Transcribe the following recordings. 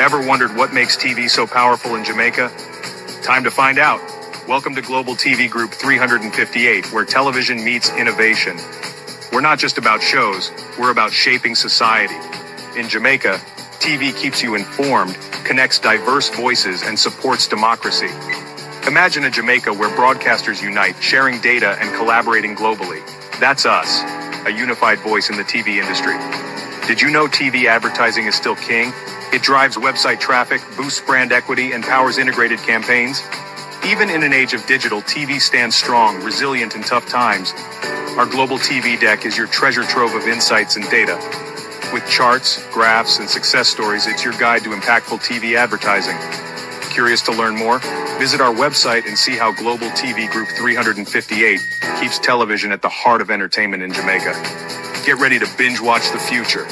Ever wondered what makes TV so powerful in Jamaica? Time to find out. Welcome to Global TV Group 358, where television meets innovation. We're not just about shows, we're about shaping society. In Jamaica, TV keeps you informed, connects diverse voices, and supports democracy. Imagine a Jamaica where broadcasters unite, sharing data and collaborating globally. That's us, a unified voice in the TV industry. Did you know TV advertising is still king? It drives website traffic, boosts brand equity, and powers integrated campaigns. Even in an age of digital, TV stands strong, resilient in tough times. Our global TV deck is your treasure trove of insights and data. With charts, graphs, and success stories, it's your guide to impactful TV advertising. Curious to learn more? Visit our website and see how Global TV Group 358 keeps television at the heart of entertainment in Jamaica. Get ready to binge watch the future.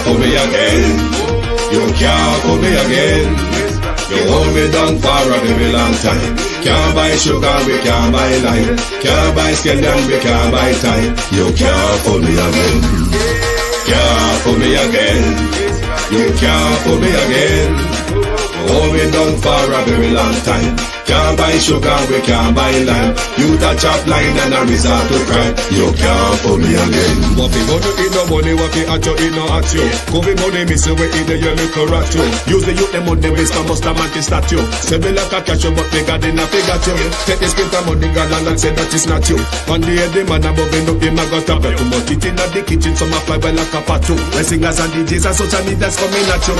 Pull me again, you can't pull me again. You hold me down for a very long time. Can't buy sugar, we can't buy lime. Can't buy scallion, we can't buy time. You can't pull me again. Can't pull me again. You can't pull me again. You hold me down for a very long time. Can't buy sugar, we can't buy lime. You touch up line and a resort to crime. You can't pull me again. What we gonna eat no money, what we at you, eat no at you. Covid money, miss away in the your little rat you. Use the youth, the money, waste and bust a man to statue. Say me like a cash, but me got in a figure you. Take the spit of money, gal and say that is not you. On the head, the man above him, him a got a bet. But it in the kitchen, some a fly by like a patu. The singers and DJs and social media's coming at you.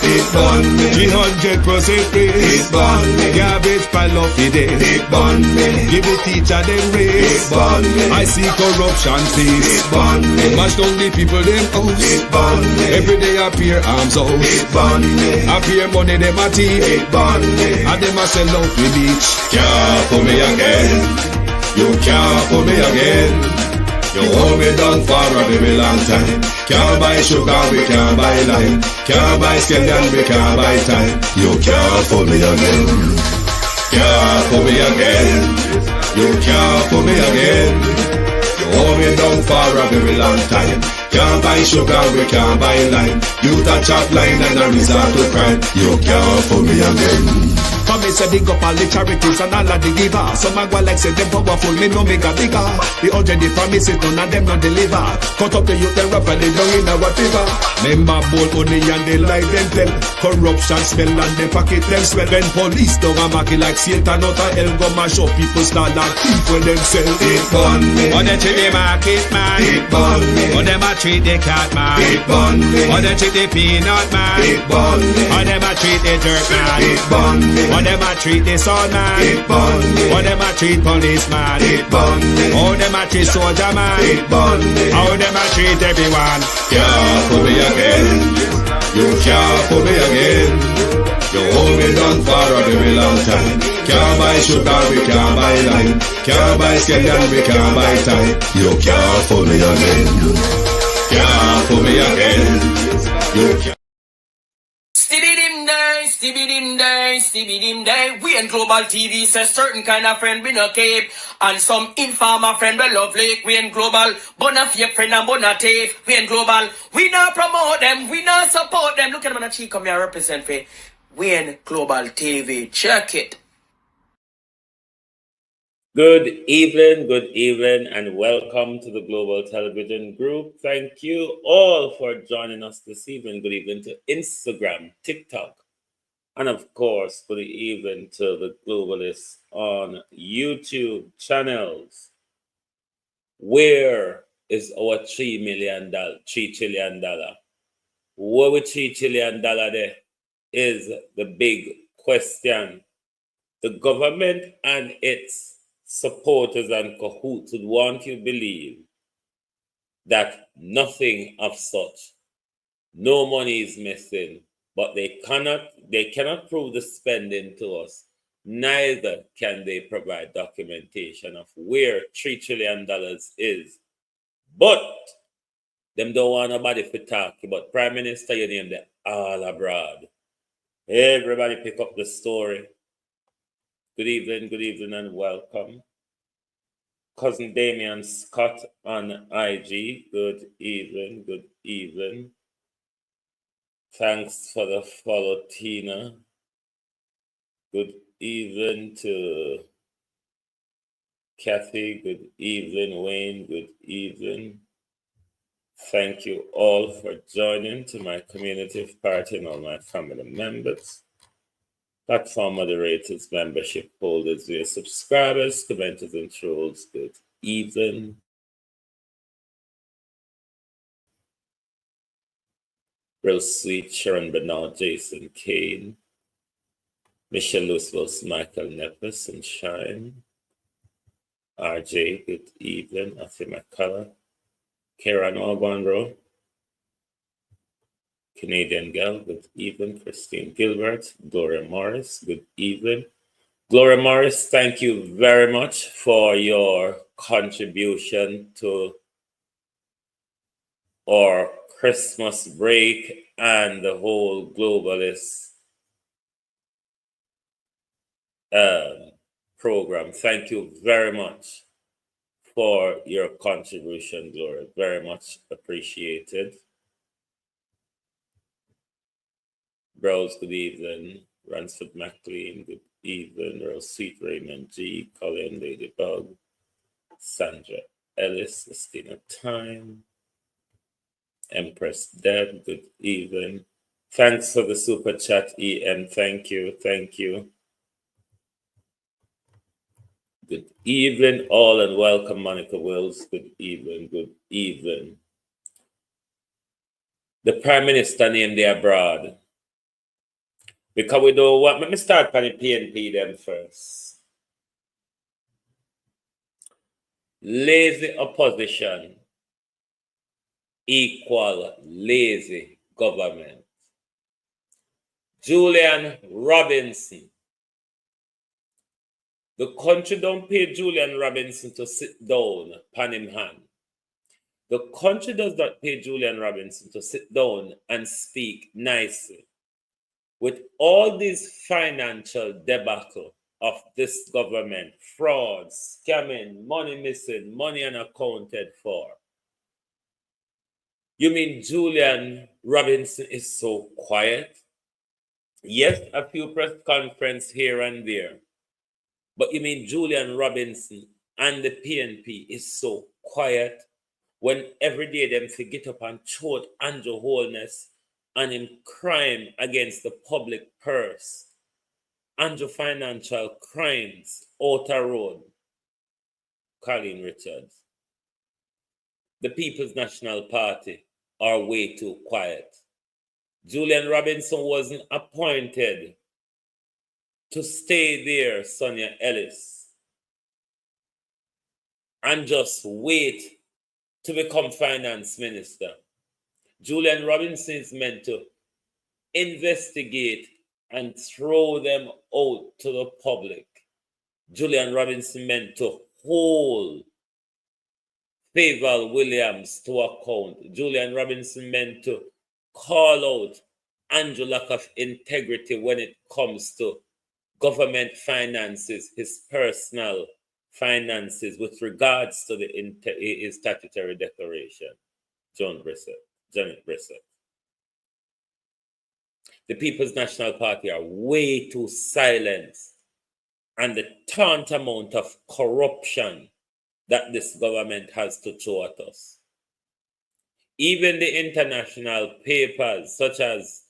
It burn me, 300% free. it burn me, Garbage pile of the day. it burn me, Give the teacher them it raise. burn me, I see corruption please. it burn me, Mash down the people them house. it burn me, Every day appear arms out. it burn me, Appear money them a thief. it burn me. And them a sell out with each. Can't pull me again. You can't pull me again. You hold me down for a very long time. Can't buy sugar, we can't buy lime. Can't buy scallion, we can't buy time. You can't pull me again. Can't pull me again. You can't pull me again. You hold me down for a very long time. Can't buy sugar, we can't buy lime. You touch up line and a resort to crime. You can't pull me again. Come me say big up all the charities and all of the givers. Some a go like say them powerful, me no make a bigger. The urgent promises, none of them no deliver. Cut up the youth, them rap and they down in our river. Member bold money and they lie them tell. Corruption smell and they pocket them swell. When police don't a market like Satan out of hell, go mash up people start like thief when them sell. It burn me, On them treat the market man. it burn me, On them a treat the cat man. it burn me, On them treat the peanut man. it burn me, On them a treat the dirt man. it burn me, On them a treat the son man. it burn me, How them a treat policeman. it burn me, How them a treat soldier man. it burn me. How them a treat everyone. Can't pull me again. You can't pull me again. You hold me down for a very long time. Can't buy sugar, we can't buy lime. Can't buy scallion, we can't buy time. You can't pull me again. Can't pull me again. You can't. Stevie dim day. We in Global TV says certain kind of friend we no cape. And some informer friend we love Lake. We in Global, bona fake friend and bona tape. We in Global, we not promote them, we not support them. Look at them on the cheek, come here represent for. We in Global TV, check it. Good evening, and welcome to the Global Television Group. Thank you all for joining us this evening. Good evening to Instagram, TikTok, and of course, good evening to the Globalists on YouTube channels. Where is our $3 trillion? Where with $3 trillion there is the big question. The government and its supporters and cahoots would want you to believe that nothing of such, no money is missing, but they cannot prove the spending to us. Neither can they provide documentation of where $3 trillion is. But them don't want nobody to talk about Prime Minister, you name them all abroad. Everybody pick up the story. Good evening, and welcome. Cousin Damian Scott on IG. Good evening. Thanks for the follow, Tina. Good evening to Kathy. Good evening, Wayne. Good evening. Thank you all for joining to my community party and all my family members, platform moderators, membership holders, via subscribers, commenters, and trolls. Good evening. Real Sweet, Sharon Bernard, Jason Kane, Michelle Lewis, Michael Nepes, and Shine. RJ, good evening. Afi McCullough, Karen Albanro, Canadian Girl, good evening. Christine Gilbert, Gloria Morris, good evening. Gloria Morris, thank you very much for your contribution to our Christmas break and the whole globalist program. Thank you very much for your contribution, Gloria. Very much appreciated. Browse, good evening. Ransford McLean, good evening. Rose Sweet, Raymond G, Colin, Ladybug, Sandra Ellis, Christina Time, Empress Deb, good evening. Thanks for the super chat, EM. Thank you. Good evening, all, and welcome, Monica Wills. Good evening. The Prime Minister named the abroad. Because we don't want, let me start by the PNP them first. Lazy opposition equal lazy government. Julian Robinson. The country don't pay Julian Robinson to sit down, pan him hand. The country does not pay Julian Robinson to sit down and speak nicely. With all this financial debacle of this government, fraud, scamming, money missing, money unaccounted for, you mean Julian Robinson is so quiet? Yes, a few press conferences here and there. But you mean Julian Robinson and the PNP is so quiet when every day them to get up and throat Andrew Holness and in crime against the public purse, Andrew financial crimes, Outer Road, Colleen Richards. The People's National Party are way too quiet. Julian Robinson wasn't appointed to stay there, Sonia Ellis, and just wait to become finance minister. Julian Robinson is meant to investigate and throw them out to the public. Julian Robinson meant to hold Favour Williams to account. Julian Robinson meant to call out Andrew lack of integrity when it comes to government finances, his personal finances with regards to his statutory declaration. Janet Brissett. The People's National Party are way too silent, and the tantamount of corruption that this government has to throw at us. Even the international papers such as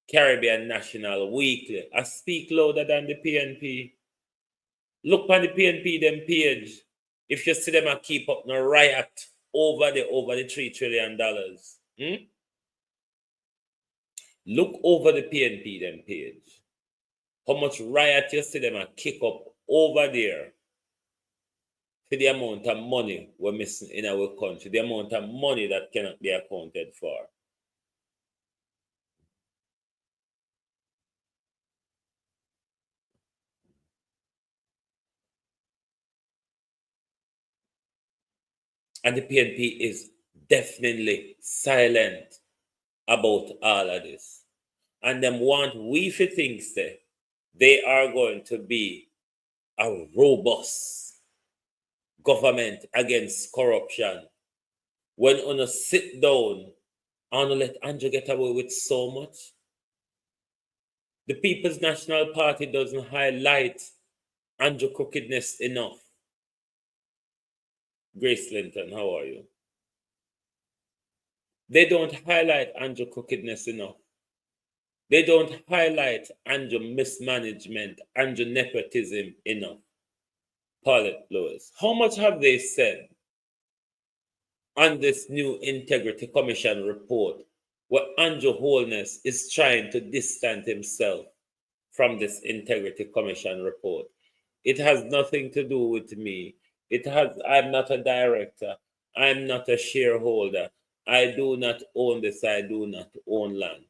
Caribbean National Weekly, I speak louder than the PNP. Look on the PNP them page. If you see them a keep up no riot over the $3 trillion. Look over the PNP them page. How much riot you see them a kick up over there for the amount of money we're missing in our country, the amount of money that cannot be accounted for. And the PNP is definitely silent about all of this. And them want we to think that they are going to be a robust government against corruption. When on sit down and let Andrew get away with so much, the People's National Party doesn't highlight Andrew crookedness enough. Grace Linton, how are you? They don't highlight Andrew crookedness enough. They don't highlight Andrew mismanagement, Andrew nepotism enough. Paulette Lewis, how much have they said on this new Integrity Commission report where Andrew Holness is trying to distance himself from this Integrity Commission report? It has nothing to do with me. I'm not a director. I'm not a shareholder. I do not own this. I do not own land.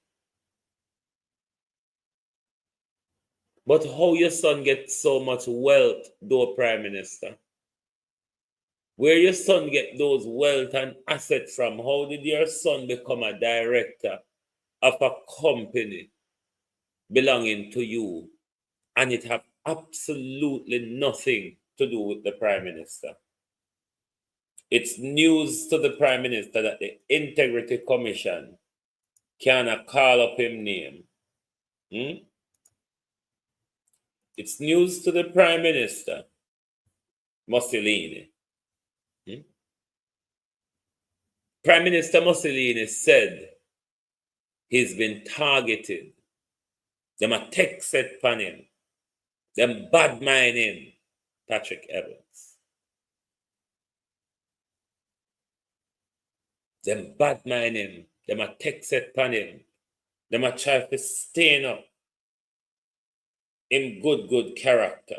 But how your son gets so much wealth, though, Prime Minister? Where your son get those wealth and assets from? How did your son become a director of a company belonging to you? And it have absolutely nothing to do with the Prime Minister. It's news to the Prime Minister that the Integrity Commission cannot call up him name. It's news to the Prime Minister, Mussolini. Prime Minister Mussolini said he's been targeted. Them a text set upon him. Them bad mind him, Patrick Evans. Them bad mind him. Them a text set upon him. Them a try to stain up in good character.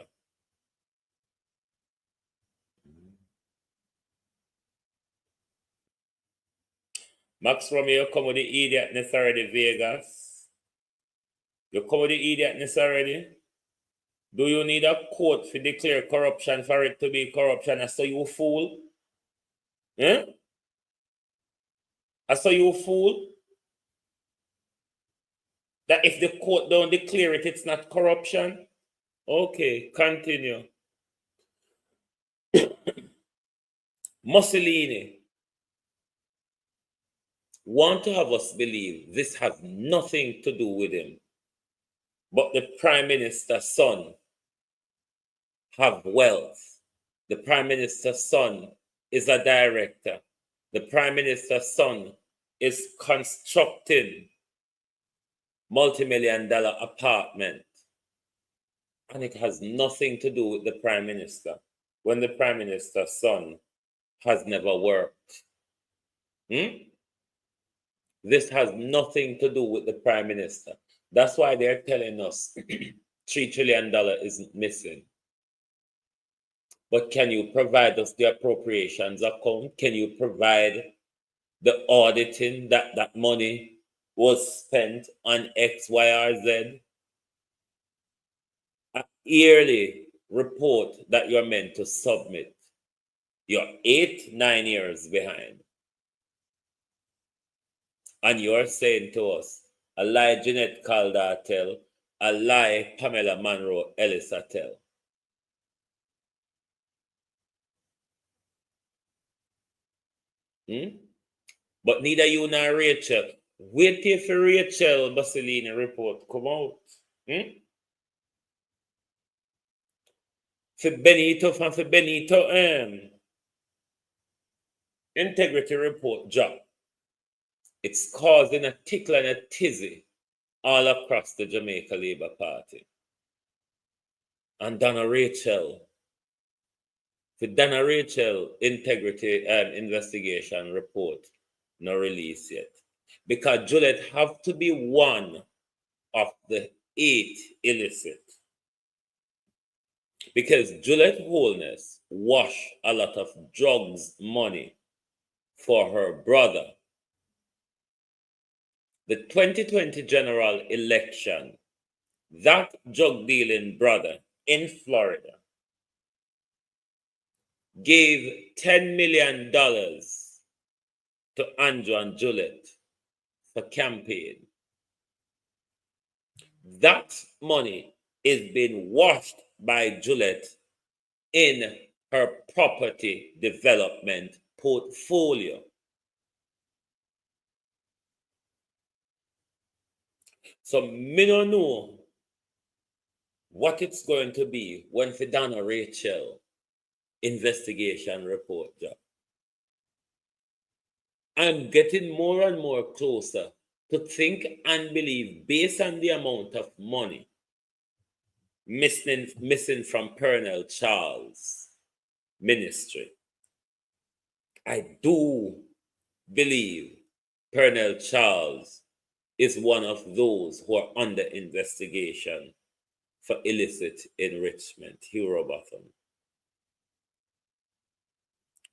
Max Romeo, come with the idiotness already, Vegas. You come with the idiotness already? Do you need a court to declare corruption for it to be corruption? I saw you fool. Eh? I saw you fool. That if the court don't declare it, it's not corruption. Okay, continue. Mussolini want to have us believe this has nothing to do with him. But the Prime Minister's son have wealth. The Prime Minister's son is a director. The Prime Minister's son is constructing multi-million-dollar apartment. And it has nothing to do with the Prime Minister when the Prime Minister's son has never worked. This has nothing to do with the Prime Minister. That's why they're telling us $3 trillion isn't missing. But can you provide us the appropriations account? Can you provide the auditing that that money was spent on X, Y, or Z? A yearly report that you're meant to submit. You're 8-9 years behind. And you're saying to us, a lie Jeanette Calder tell, a lie Pamela Monroe Ellis tell. But neither you nor Rachel. Wait till for Rachel Mussolini report come out. For Benito and for Benito integrity report drop. It's causing a tickle and a tizzy all across the Jamaica Labour Party. And Donna Rachel, for Donna Rachel integrity investigation report, no release yet. Because Juliet have to be one of the 8 illicit. because Juliet Holness washed a lot of drugs money for her brother. The 2020 general election, that drug dealing brother in Florida gave $10 million to Andrew and Juliet for campaign. That money is being washed by Juliet in her property development portfolio. So me don't know what it's going to be when Fidana Rachel investigation report job. I'm getting more and more closer to think and believe, based on the amount of money missing from Pernell Charles' ministry, I do believe Pernell Charles is one of those who are under investigation for illicit enrichment. Hugh Robotham.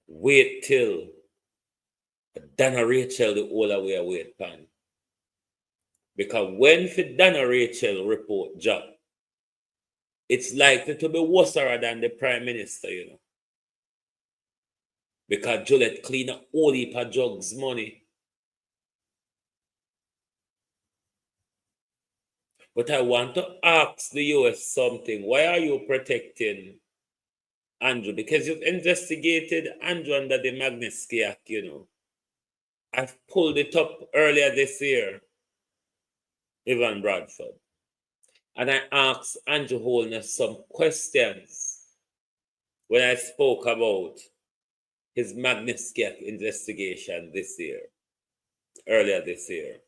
Wait till Dana Rachel the whole way wait pan. Because when for Dana Rachel report job, it's likely to be worse than the Prime Minister, you know. Because Juliet clean up all heap of drugs money. But I want to ask the US something. Why are you protecting Andrew? Because you've investigated Andrew under the Magnitsky Act, you know. I've pulled it up earlier this year, Evan Bradford. And I asked Andrew Holness some questions when I spoke about his Magnitsky Act investigation earlier this year.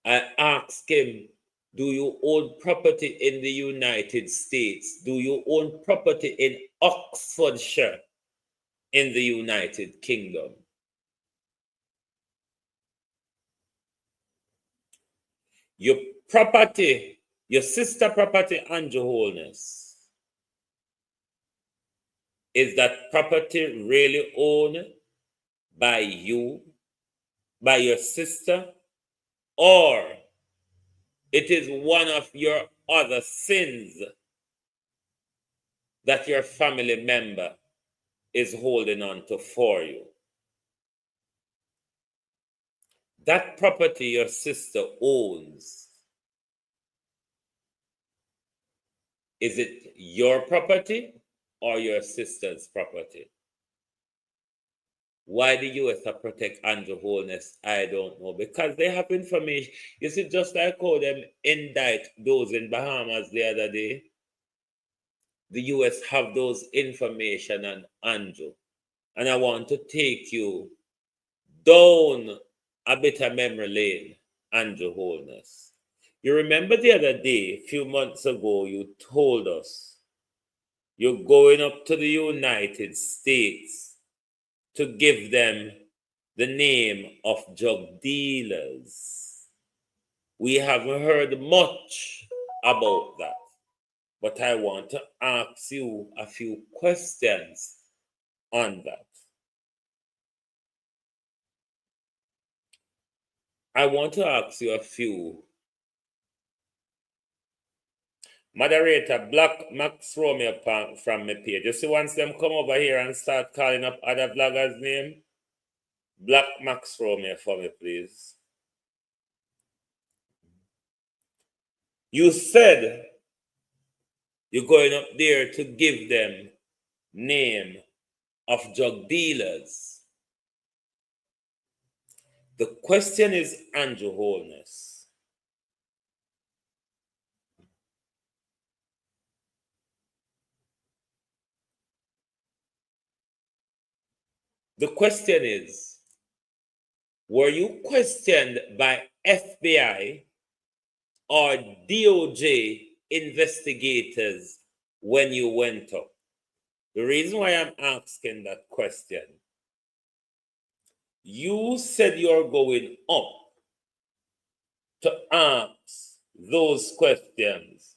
I asked him, do you own property in the United States? Do you own property in Oxfordshire in the United Kingdom? Your property, your sister property, Andrew Holness, is that property really owned by you, by your sister, or it is one of your other sins that your family member is holding on to for you? That property your sister owns, is it your property or your sister's property? Why the US protect Andrew Holness, I don't know. Because they have information. You see, just like how them indict those in Bahamas the other day, the US have those information on Andrew. And I want to take you down a bit of memory lane, Andrew Holness. You remember the other day, a few months ago, you told us you're going up to the United States to give them the name of drug dealers. We haven't heard much about that, but I want to ask you a few questions on that. I want to ask you a few. Moderator, block Max Romeo from my page. You see, once them come over here and start calling up other bloggers' name, block Max Romeo for me, please. You said you're going up there to give them name of drug dealers. The question is, Andrew Holness, the question is, were you questioned by FBI or DOJ investigators when you went up? The reason why I'm asking that question, you said you're going up to ask those questions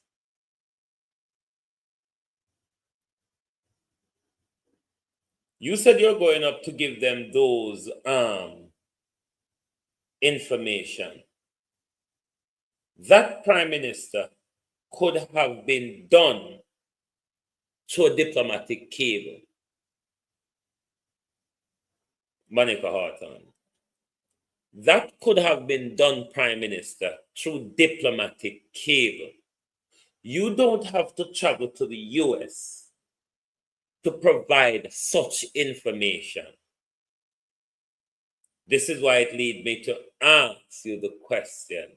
You said you're going up to give them those information. That prime minister could have been done through a diplomatic cable. Monica Harton. That could have been done, Prime Minister, through diplomatic cable. You don't have to travel to the US to provide such information. This is why it leads me to ask you the question.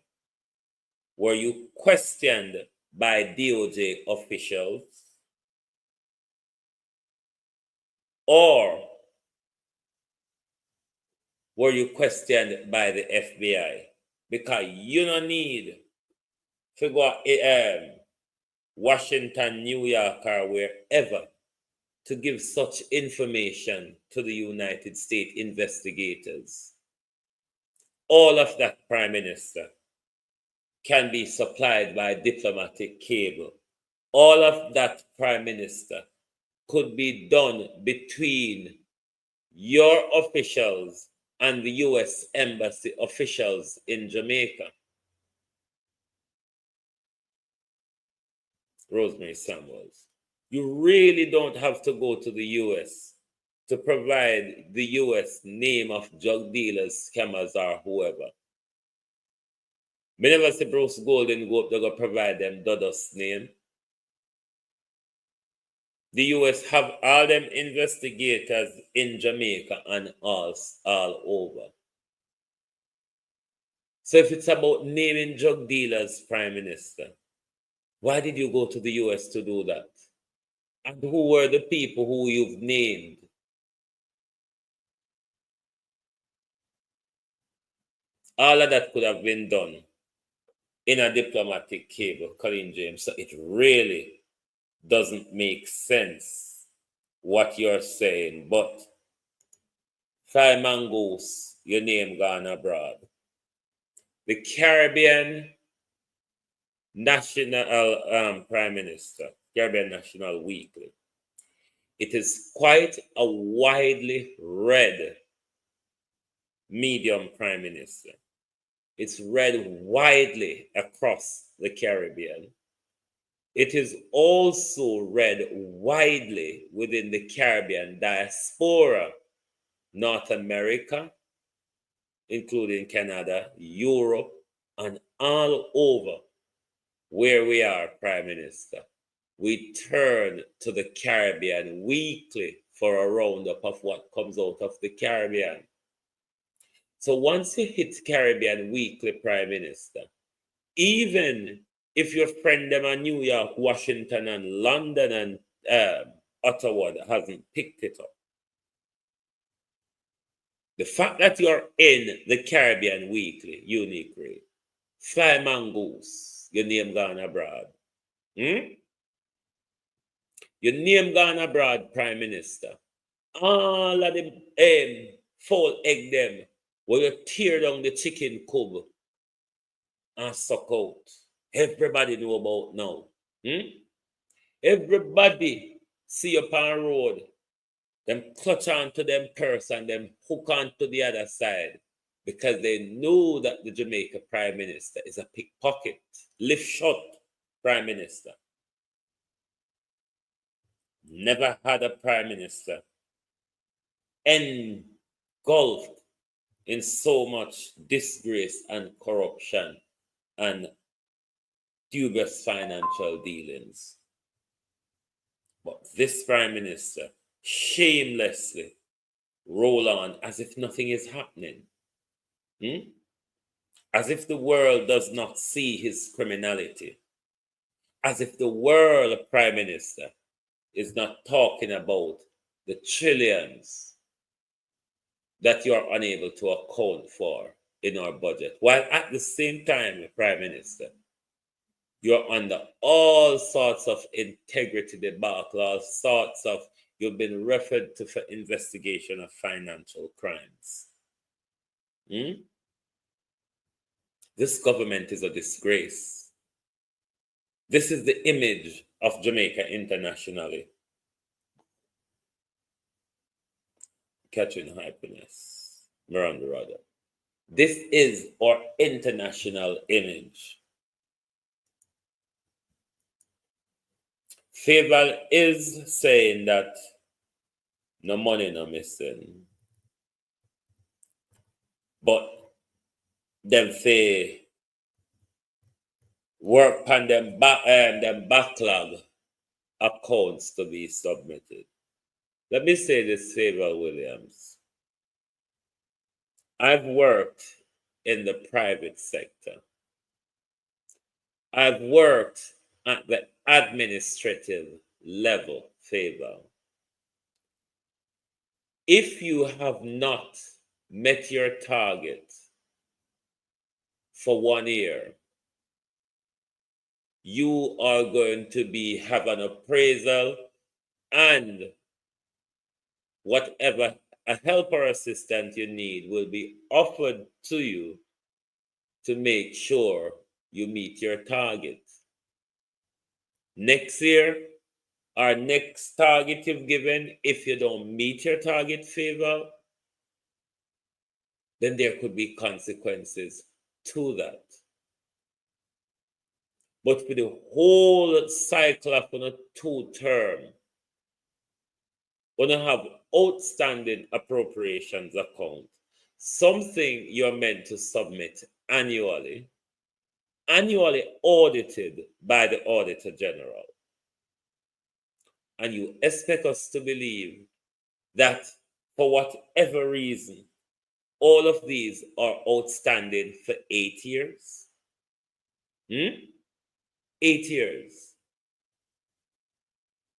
Were you questioned by DOJ officials? Or were you questioned by the FBI? Because you don't need to go Washington, New York, or wherever to give such information to the United States investigators. All of that, Prime Minister, can be supplied by diplomatic cable. All of that, Prime Minister, could be done between your officials and the US Embassy officials in Jamaica. Rosemary Samuels. You really don't have to go to the US to provide the US name of drug dealers, scammers, or whoever. Me never see Bruce Golden go up there go provide them Dodos name. The US have all them investigators in Jamaica and all over. So if it's about naming drug dealers, Prime Minister, why did you go to the US to do that? And who were the people who you've named? All of that could have been done in a diplomatic cable, Colin James. So it really doesn't make sense what you're saying. But Fly Mongoose, your name gone abroad. The Caribbean National Prime Minister, Caribbean National Weekly. It is quite a widely read medium, Prime Minister. It's read widely across the Caribbean. It is also read widely within the Caribbean diaspora, North America, including Canada, Europe, and all over where we are, Prime Minister. We turn to the Caribbean weekly for a roundup of what comes out of the Caribbean. So once you hit Caribbean Weekly, Prime Minister, even if your friend them in New York, Washington, and London, and Ottawa hasn't picked it up, the fact that you're in the Caribbean Weekly, unique rate, Fly Mongoose, your name gone abroad. Your name gone abroad, Prime Minister. All of them foul egg them, where you tear down the chicken coop and suck out. Everybody know about now. Everybody see you on road. Them clutch onto them purse and them hook onto the other side because they know that the Jamaica Prime Minister is a pickpocket, lift shot Prime Minister. Never had a Prime Minister engulfed in so much disgrace and corruption and dubious financial dealings. But this Prime Minister shamelessly roll on as if nothing is happening. As if the world does not see his criminality. As if the world, Prime Minister, is not talking about the trillions that you are unable to account for in our budget. While at the same time, Prime Minister, you're under all sorts of integrity debacle, all sorts of, you've been referred to for investigation of financial crimes. This government is a disgrace. This is the image of Jamaica internationally. Catherine Happiness, Miranda Rudder. This is our international image. Faval is saying that no money no missing. But them say work on them backlog accounts to be submitted. Let me say this, Faval Williams. I've worked in the private sector. I've worked at the administrative level, Faval. If you have not met your target for 1 year, you are going to have an appraisal, and whatever a help or assistant you need will be offered to you to make sure you meet your target. Next year, or next target you've given, if you don't meet your target, Faval, then there could be consequences to that. But for the whole cycle of 2 term, when you have outstanding appropriations account, something you're meant to submit annually audited by the Auditor General. And you expect us to believe that for whatever reason, all of these are outstanding for 8 years? 8 years.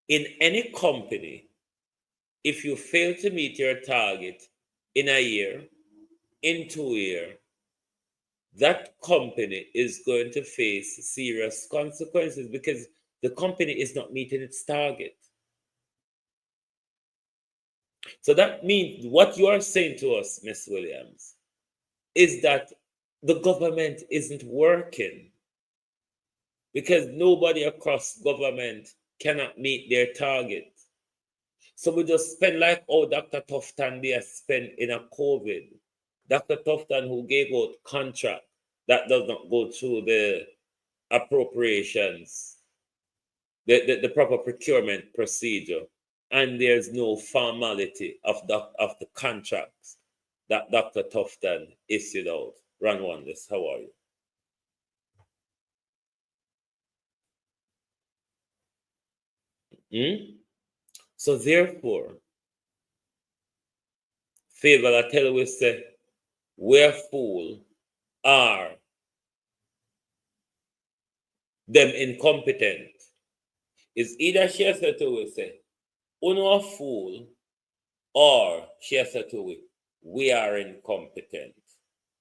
In any company, if you fail to meet your target in a year, in 2 years, that company is going to face serious consequences because the company is not meeting its target. So that means what you are saying to us, Ms. Williams, is that the government isn't working because nobody across government cannot meet their target. So we just spend like how Dr. Tufton there spent in a COVID. Dr. Tufton, who gave out contract that does not go through the appropriations, the proper procurement procedure, and there's no formality of the contracts that Dr. Tufton issued out. Ron Holness, how are you? So therefore, Faval, I tell you, say, we're fool are them incompetent. Is either she has said to we say, uno a fool, or she has said to we are incompetent.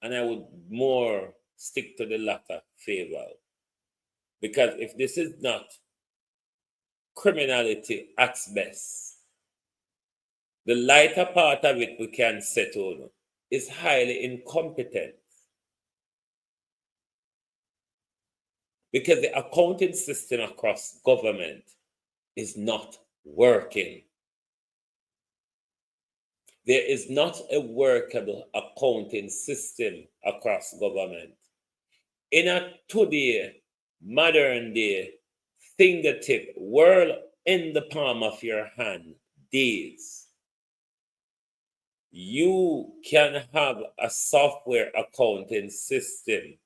And I would more stick to the latter, Faval. Because if this is not criminality at best, the lighter part of it we can settle is highly incompetent. Because the accounting system across government is not working. There is not a workable accounting system across government. In a today, modern day, fingertip, world in the palm of your hand days, you can have a software accounting system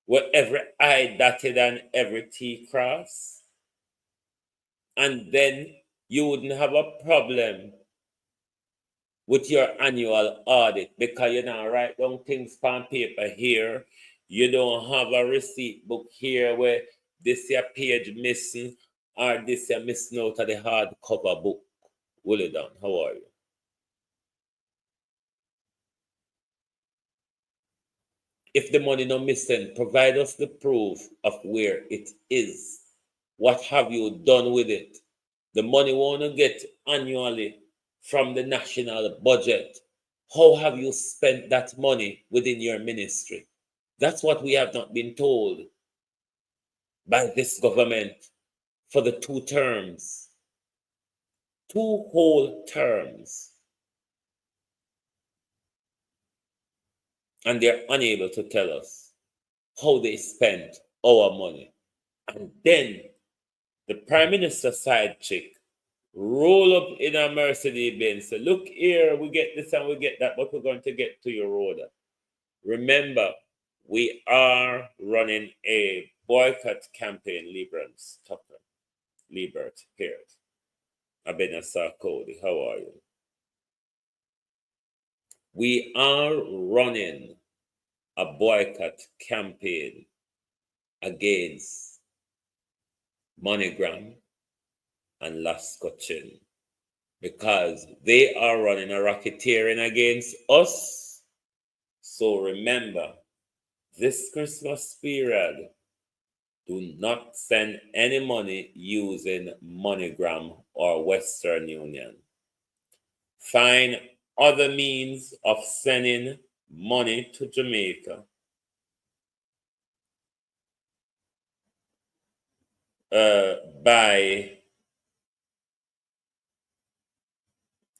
where every I dotted and every T crossed, and then you wouldn't have a problem with your annual audit because you don't write down things on paper here. You don't have a receipt book here where this your page missing or this you're missing out of the hardcover book. Willie Down, how are you? If the money not missing, provide us the proof of where it is. What have you done with it? The money won't get annually from the national budget. How have you spent that money within your ministry? That's what we have not been told by this government for the 2 terms. 2 whole terms. and they're unable to tell us how they spent our money. And then the Prime Minister's side chick roll up in a Mercedes Benz, say, look here, we get this and we get that, but we're going to get to your road. Remember, we are running a boycott campaign, Librans Tucker, Libert, period. Abena Sarkodi, how are you? We are running a boycott campaign against MoneyGram and Lascochin because they are running a racketeering against us. So remember, this Christmas period, do not send any money using MoneyGram or Western Union. Find other means of sending money to Jamaica. By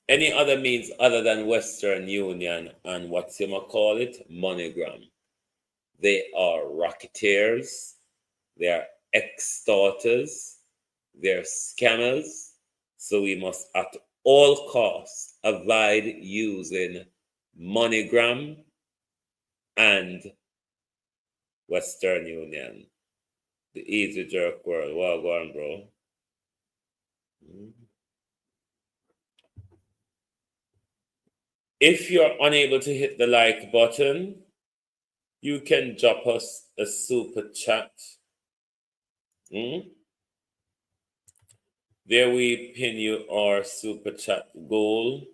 any other means other than Western Union and what's you might call it, MoneyGram. They are racketeers, they are extorters, they're scammers. So we must at all costs avoid using MoneyGram and Western Union. The easy jerk world. Well, go on, bro. If you're unable to hit the like button, you can drop us a super chat. There we pin you our super chat goal.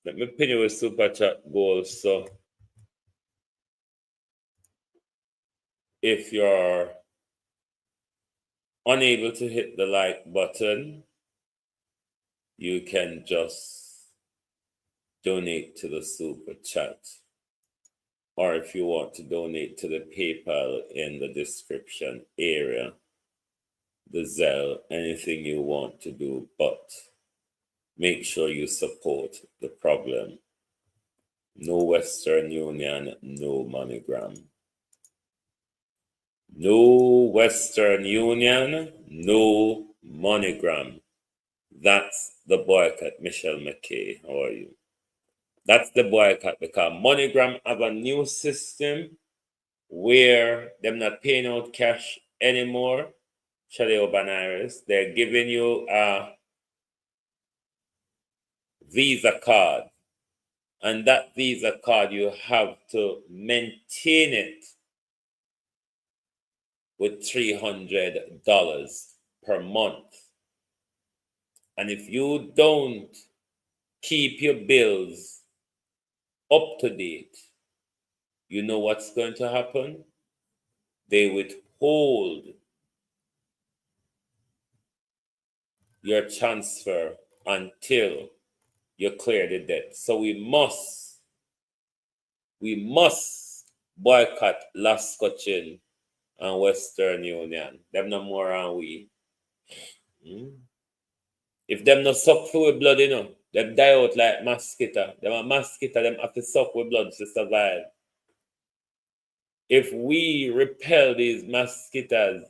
Let me pin you a super chat goal. So if you're unable to hit the like button, you can just donate to the super chat. Or if you want to donate to the PayPal in the description area, the Zelle, anything you want to do, but make sure you support the problem. No Western Union, no MoneyGram. No Western Union, no MoneyGram. That's the boycott, Michelle McKay. How are you? That's the boycott because MoneyGram have a new system where they're not paying out cash anymore. Chaleo Banaris, they're giving you a Visa card. And that Visa card, you have to maintain it with $300 per month. And if you don't keep your bills up to date, you know what's going to happen? They withhold your transfer until you clear the debt. So we must boycott Lascochin and Western Union. Them no more and we. If them no suck for blood, them die out like mosquito. Them a mosquito, them have to suck with blood to survive. If we repel these mosquitoes,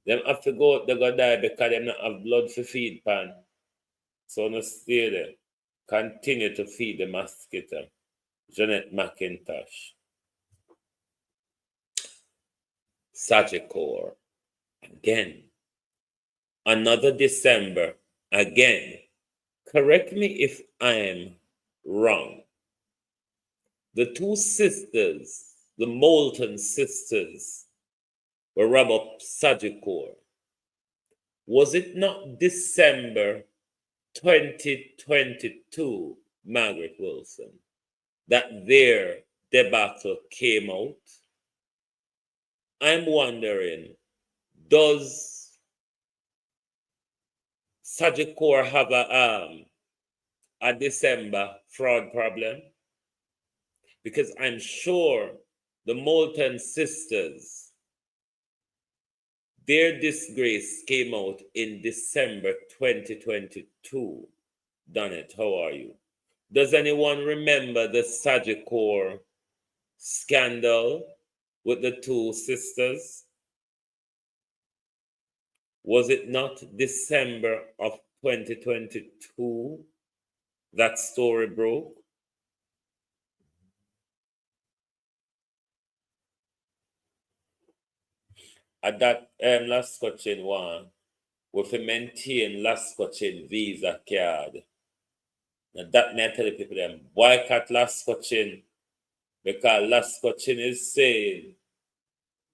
them have to go out, they go die because them not have blood to feed pan. So no stay there. Continue to feed the mosquito. Jeanette McIntosh. Sagicor. Again. Another December. Again. Correct me if I am wrong. The two sisters, the Moulton sisters, were robbed up Sagicor. Was it not December 2022, Margaret Wilson, that their debacle came out? I'm wondering, does Sagicor have a December fraud problem? Because I'm sure the Moulton sisters, their disgrace came out in December 2022. Donnet, how are you? Does anyone remember the Sagicor scandal with the two sisters? Was it not December of 2022 that story broke? At that last scotching one, with a maintain last scotching Visa card. And that may I tell the people them boycott last scotching, because last scotching is saying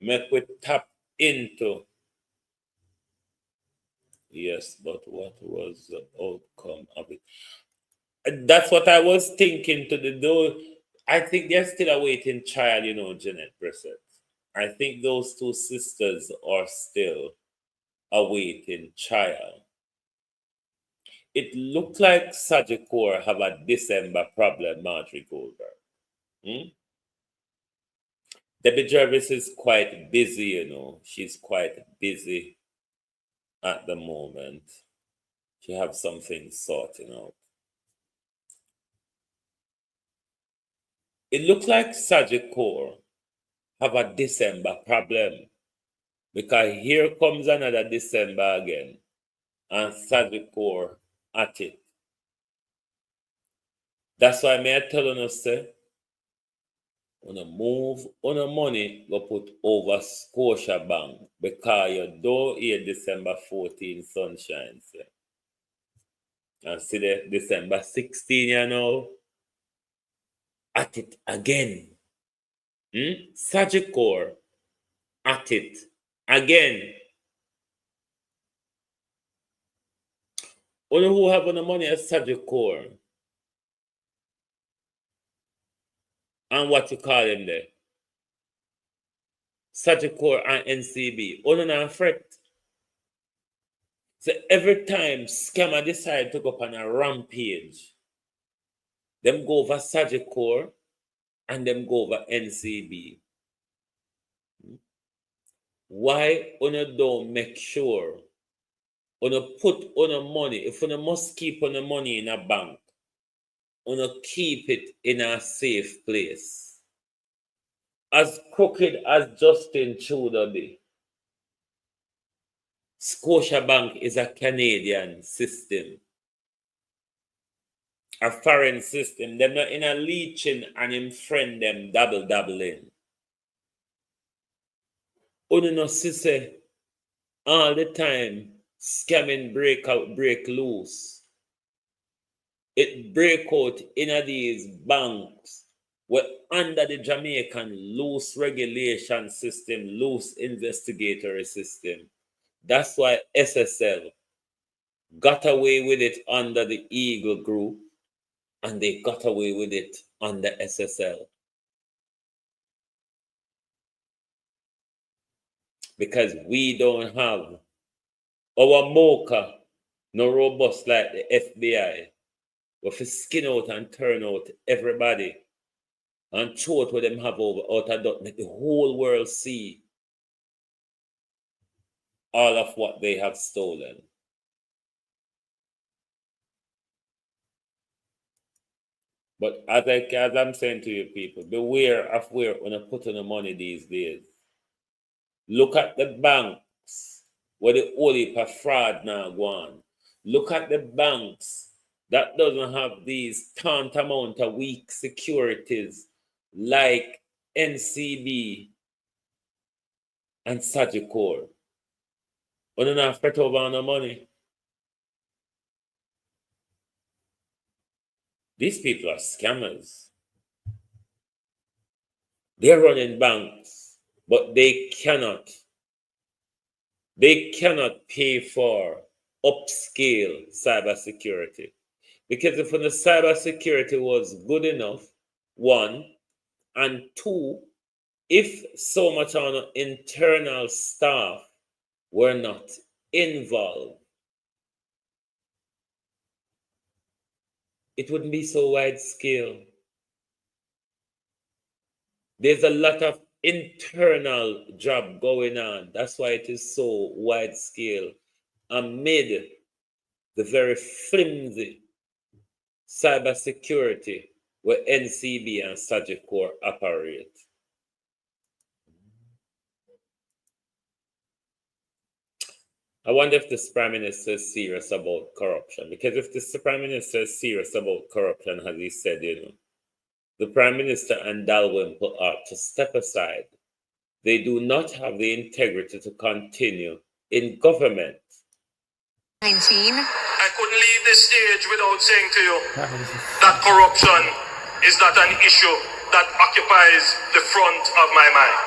make we tap into. Yes, but what was the outcome of it? That's what I was thinking to the door. I think they're still awaiting trial, Jeanette Brissett. I think those two sisters are still awaiting trial. It looked like Sagicor have a December problem, Marjorie Goldberg. Debbie Jarvis is quite busy, She's quite busy at the moment. She have something sorting out. It looks like Sagicor have a December problem, because here comes another December again, and Sagicor at it. That's why may I tell you, say, on a move on a money go put over Scotia Bank, because you don't hear December 14 sunshine. Say. And see the December 16, at it again. Sagicor at it again. Only who have on the money is Sagicor. And what you call them there? Sagicor and NCB. Only not fret. So every time scammer decide to go up on a rampage, them go over Sagicor and them go over NCB. Why una don't make sure una put una money, if una must keep una money in a bank, una keep it in a safe place? As crooked as Justin Trudeau be, Scotiabank is a Canadian system, a foreign system. Them not in a leeching and him friend them doubling. Una no see say all the time scamming break loose. It break out in these banks where under the Jamaican loose regulation system, loose investigatory system. That's why SSL got away with it under the Eagle Group, and they got away with it under SSL. Because we don't have our mocha no robust like the FBI. We have to skin out and turn out everybody and throw it what them have over out of that, make the whole world see all of what they have stolen. But as I'm saying to you people, beware of where when you put in the money these days. Look at the banks where the whole heap of fraud now go on. Look at the banks that doesn't have these tantamount of weak securities like NCB and Sagicor. When you not fret over on the money. These people are scammers. They're running banks, but they cannot pay for upscale cybersecurity. Because if the cybersecurity was good enough, one, and two, if so much on internal staff were not involved, it wouldn't be so wide scale. There's a lot of internal job going on. That's why it is so wide scale amid the very flimsy cybersecurity where NCB and Sagicor operate. I wonder if this Prime Minister is serious about corruption. Because if this Prime Minister is serious about corruption, as he said, the Prime Minister and Dalrymple ought to step aside. They do not have the integrity to continue in government. 19. I couldn't leave this stage without saying to you that corruption is not an issue that occupies the front of my mind.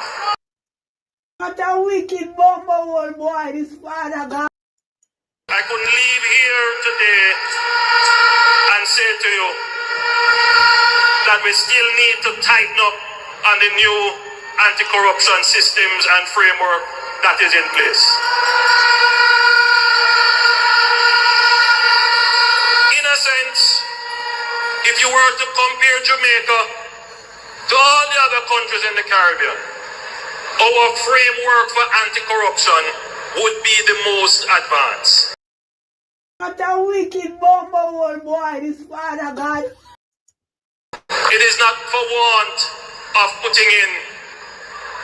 What a wicked bumble old boy, this father God. I couldn't leave here today and say to you that we still need to tighten up on the new anti-corruption systems and framework that is in place. In a sense, if you were to compare Jamaica to all the other countries in the Caribbean, our framework for anti-corruption would be the most advanced. What a wicked bumble old boy, this father God. It is not for want of putting in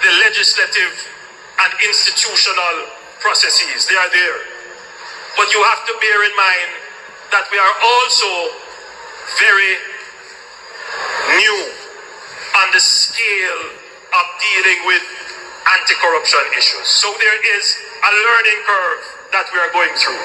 the legislative and institutional processes. They are there. But you have to bear in mind that we are also very new on the scale of dealing with anti-corruption issues. So there is a learning curve that we are going through.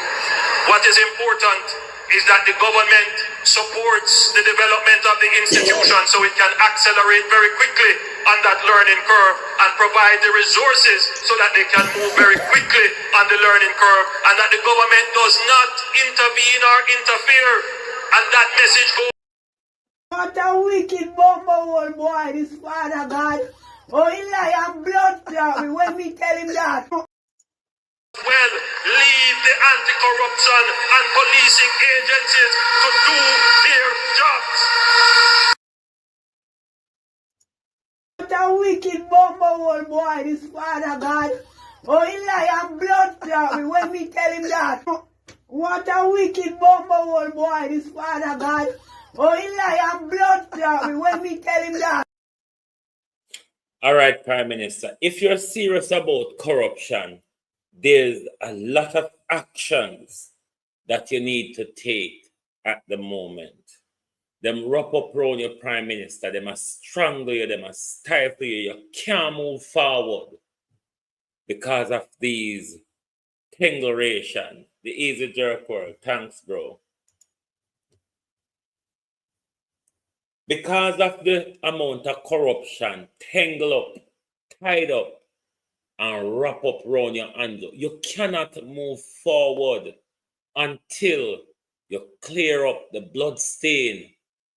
What is important is that the government supports the development of the institution so it can accelerate very quickly on that learning curve and provide the resources so that they can move very quickly on the learning curve, and that the government does not intervene or interfere, and that message goes. What a wicked bumble old boy, this father God. Oh, he lie and blood clot me when me tell him that. Well, leave the anti-corruption and policing agencies to do their jobs. What a wicked bumble old boy, this father God. Oh, he lie and blood clot me when me tell him that. What a wicked bumble old boy, this father God. Oh, he lie and blood clot me when me tell him that. All right, Prime Minister, if you're serious about corruption, there's a lot of actions that you need to take at the moment. Them wrap up around your Prime Minister, they must strangle you, they must stifle you, you can't move forward because of these tingleration, the easy jerk word. Thanks, bro. Because of the amount of corruption, tangle up, tied up, and wrap up around your handle, you cannot move forward until you clear up the blood stain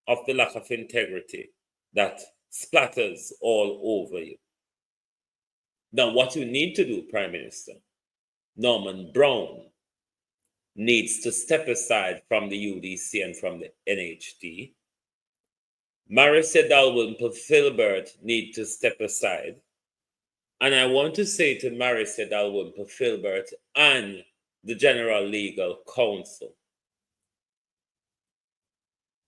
of the lack of integrity that splatters all over you. Now, what you need to do, Prime Minister, Norman Brown needs to step aside from the UDC and from the NHD. Marissa Dalrymple Filbert need to step aside. And I want to say to Marissa Dalrymple Filbert and the General Legal Counsel,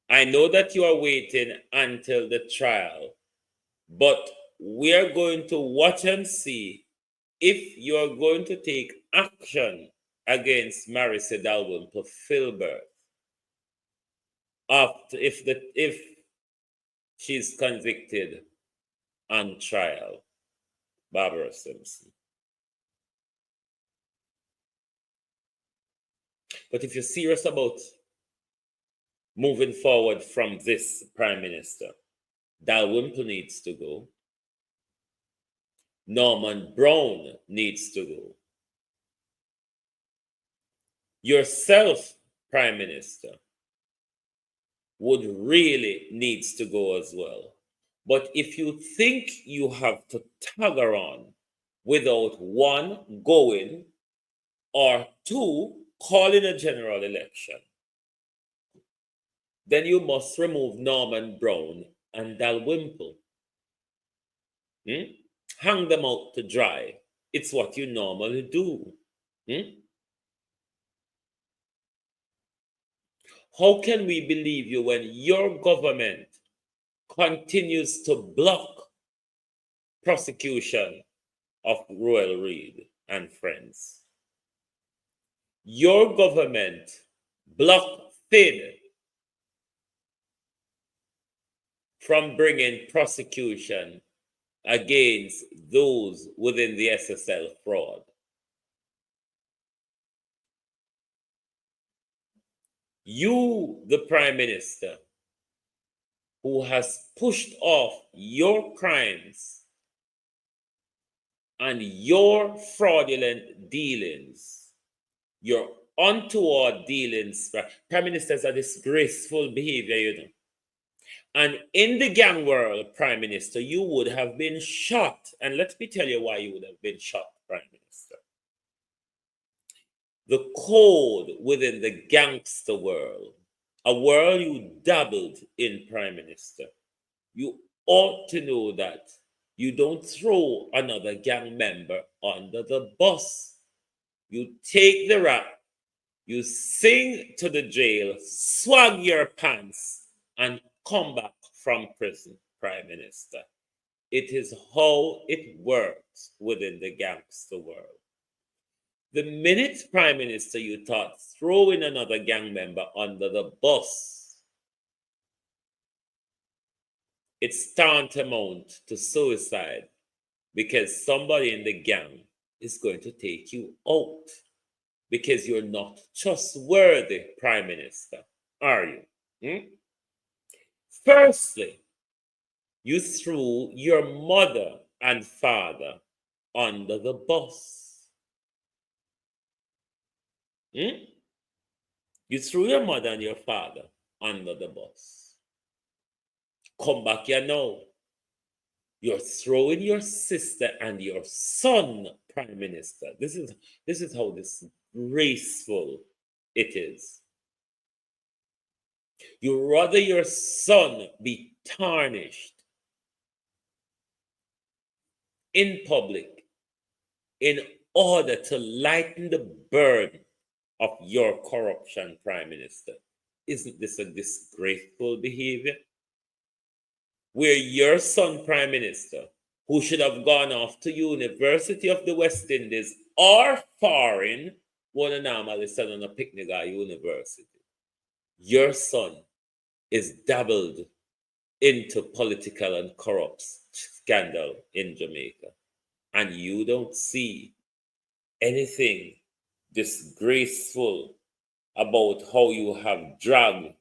I know that you are waiting until the trial, but we are going to watch and see if you are going to take action against Marissa Dalrymple Filbert if she's convicted on trial. Barbara Simpson. But if you're serious about moving forward from this Prime Minister, Dalrymple needs to go. Norman Brown needs to go. Yourself, Prime Minister, would really needs to go as well. But if you think you have to tug on without one, going, or two, calling a general election, then you must remove Norman Brown and Dalrymple. Hang them out to dry. It's what you normally do. How can we believe you when your government continues to block prosecution of Royal Reed and friends? Your government blocked FID from bringing prosecution against those within the SSL fraud. You, the Prime Minister, who has pushed off your crimes and your fraudulent dealings, your untoward dealings, Prime Ministers are disgraceful behavior, you know. And in the gang world, Prime Minister, you would have been shot. And let me tell you why you would have been shot, Prime Minister. The code within the gangster world, a world you dabbled in, Prime Minister, you ought to know that you don't throw another gang member under the bus. You take the rap, you sing to the jail, swag your pants, and come back from prison, Prime Minister. It is how it works within the gangster world. The minute, Prime Minister, you thought throwing another gang member under the bus, it's tantamount to suicide because somebody in the gang is going to take you out because you're not trustworthy, Prime Minister, are you? Firstly, you threw your mother and father under the bus. You threw your mother and your father under the bus. Come back here now. You're throwing your sister and your son, Prime Minister. This is how disgraceful it is. You rather your son be tarnished in public in order to lighten the burden of your corruption, Prime Minister. Isn't this a disgraceful behavior? Where your son, Prime Minister, who should have gone off to University of the West Indies or foreign, one normally send on a picnic at university. Your son is dabbled into political and corrupt scandal in Jamaica. And you don't see anything disgraceful about how you have dragged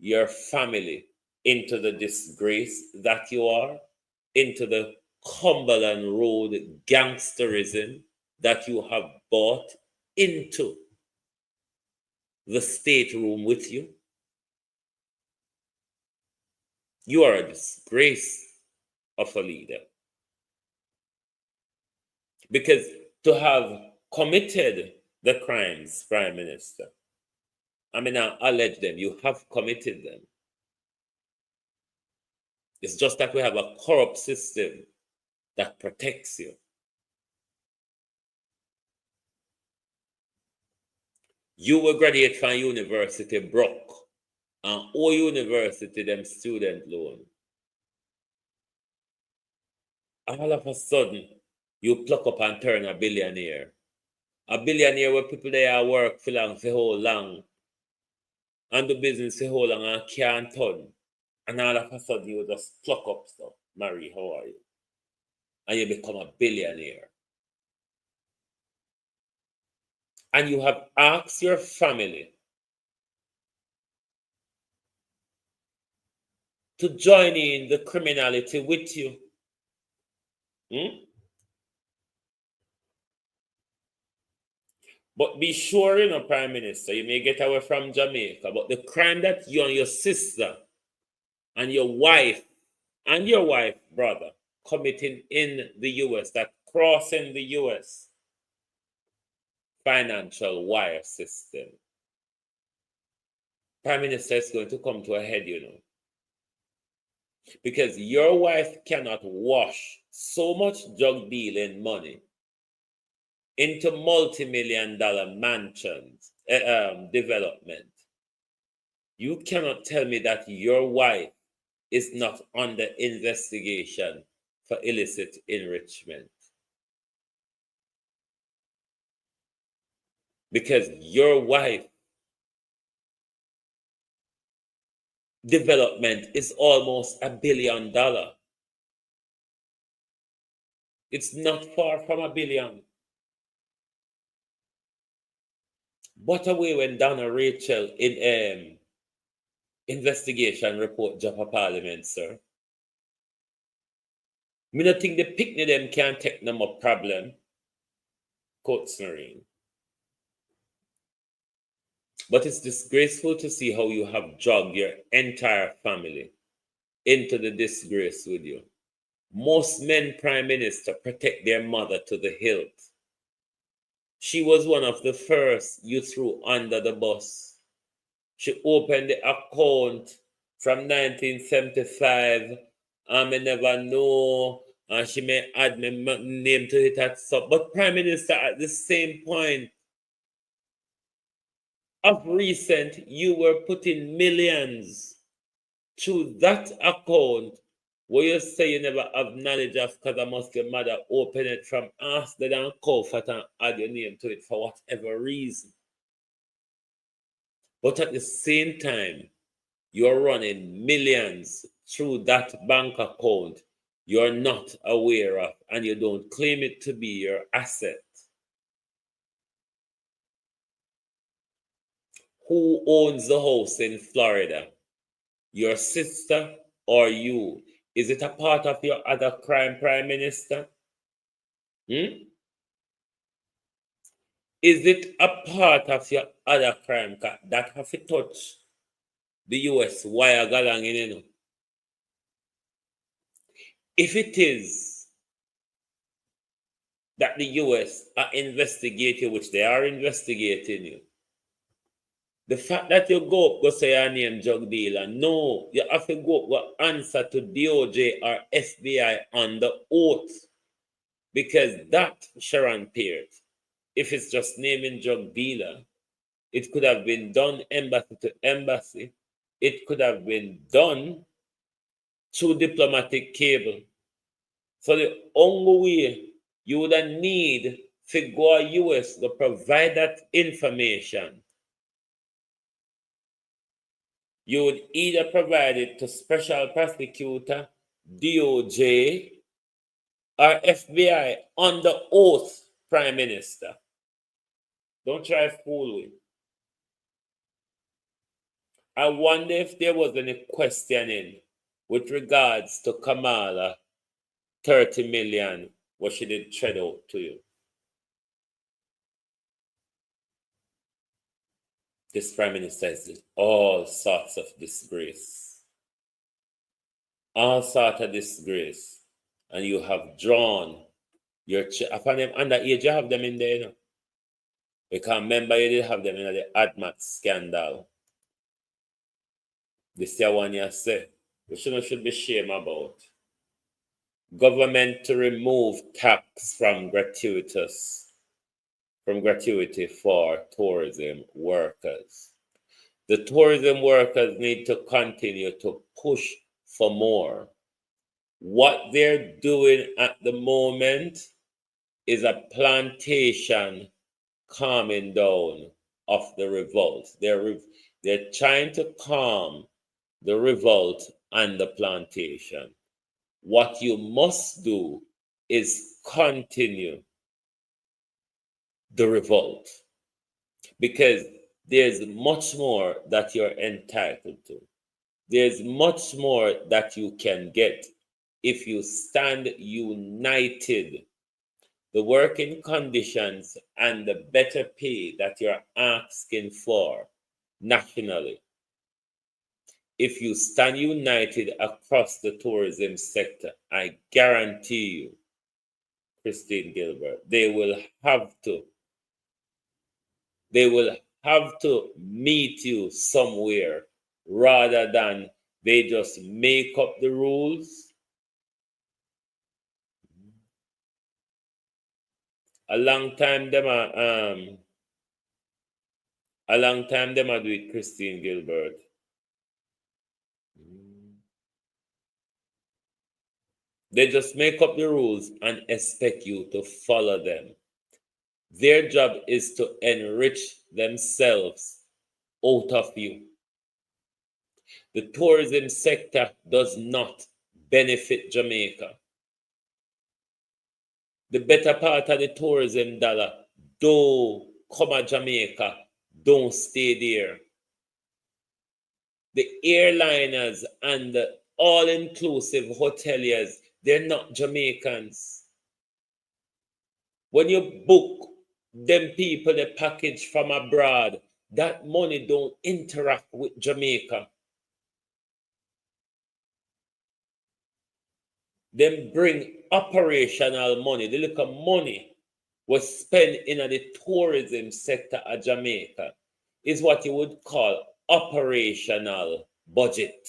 your family into the disgrace that you are, into the Cumberland Road gangsterism that you have brought into the stateroom with you. You are a disgrace of a leader. Because to have committed the crimes, Prime Minister, I mean, I allege them, you have committed them. It's just that we have a corrupt system that protects you. You will graduate from university broke, and all university them student loan. All of a sudden, you pluck up and turn a billionaire. A billionaire where people there work for long, for whole long, and do business for whole long and can't turn. And all of a sudden, you just pluck up stuff. Marie, how are you? And you become a billionaire. And you have asked your family to join in the criminality with you. But be sure, Prime Minister, you may get away from Jamaica, but the crime that you and your sister and your wife brother committing in the US, that crossing the US financial wire system, Prime Minister, is going to come to a head, because your wife cannot wash so much drug dealing money into multi-million-dollar mansions development You cannot tell me that your wife is not under investigation for illicit enrichment. Because your wife development is almost $1 billion. It's not far from $1 billion. But away when Donna Rachel in investigation report Japa Parliament, sir. Me not think the picnic them can take no more problem. Quotes Noreen. But it's disgraceful to see how you have dragged your entire family into the disgrace with you. Most men prime minister protect their mother to the hilt. She was one of the first you threw under the bus. She opened the account from 1975. I may never know. And she may add my name to it at some. But Prime Minister, at the same point of recent, you were putting millions through that account where you say you never have knowledge of because a Muslim mother open it from ask the damn comfort and add your name to it for whatever reason. But at the same time, you're running millions through that bank account you're not aware of and you don't claim it to be your asset. Who owns the house in Florida? Your sister or you? Is it a part of your other crime, Prime Minister? Is it a part of your other crime that have to touch the US wire galang in, you know? If it is that the US are investigating, which they are investigating you, the fact that you go say your name drug dealer, no, you have to go answer to DOJ or FBI on the oath. Because that, Sharon Peart, if it's just naming drug dealer, it could have been done embassy to embassy. It could have been done through diplomatic cable. So the only way you would need to go US to provide that information, you would either provide it to Special Prosecutor, DOJ, or FBI on the oath, Prime Minister. Don't try to fool with. I wonder if there was any questioning with regards to Kamala 30 million, what she did tread out to you. This Prime Minister is all sorts of disgrace. All sorts of disgrace. And you have drawn your upon them underage, you have them in there, you know. Because remember you did have them in the AdMax scandal. This is one you say, we should be ashamed about. Government to remove tax from gratuity for tourism workers. The tourism workers need to continue to push for more. What they're doing at the moment is a plantation calming down of the revolt. They're trying to calm the revolt and the plantation. What you must do is continue the revolt, because there's much more that you're entitled to. There's much more that you can get if you stand united. The working conditions and the better pay that you're asking for nationally, if you stand united across the tourism sector, I guarantee you, Christine Gilbert, they will have to meet you somewhere rather than they just make up the rules. A long time them are do it, Christine Gilbert. They just make up the rules and expect you to follow them. Their job is to enrich themselves out of you. The tourism sector does not benefit Jamaica. The better part of the tourism dollar don't come to Jamaica, don't stay there. The airliners and the all-inclusive hoteliers, they're not Jamaicans. When you book them people the package from abroad, that money don't interact with Jamaica. Them bring operational money. The little money was spent in the tourism sector of Jamaica is what you would call operational budget.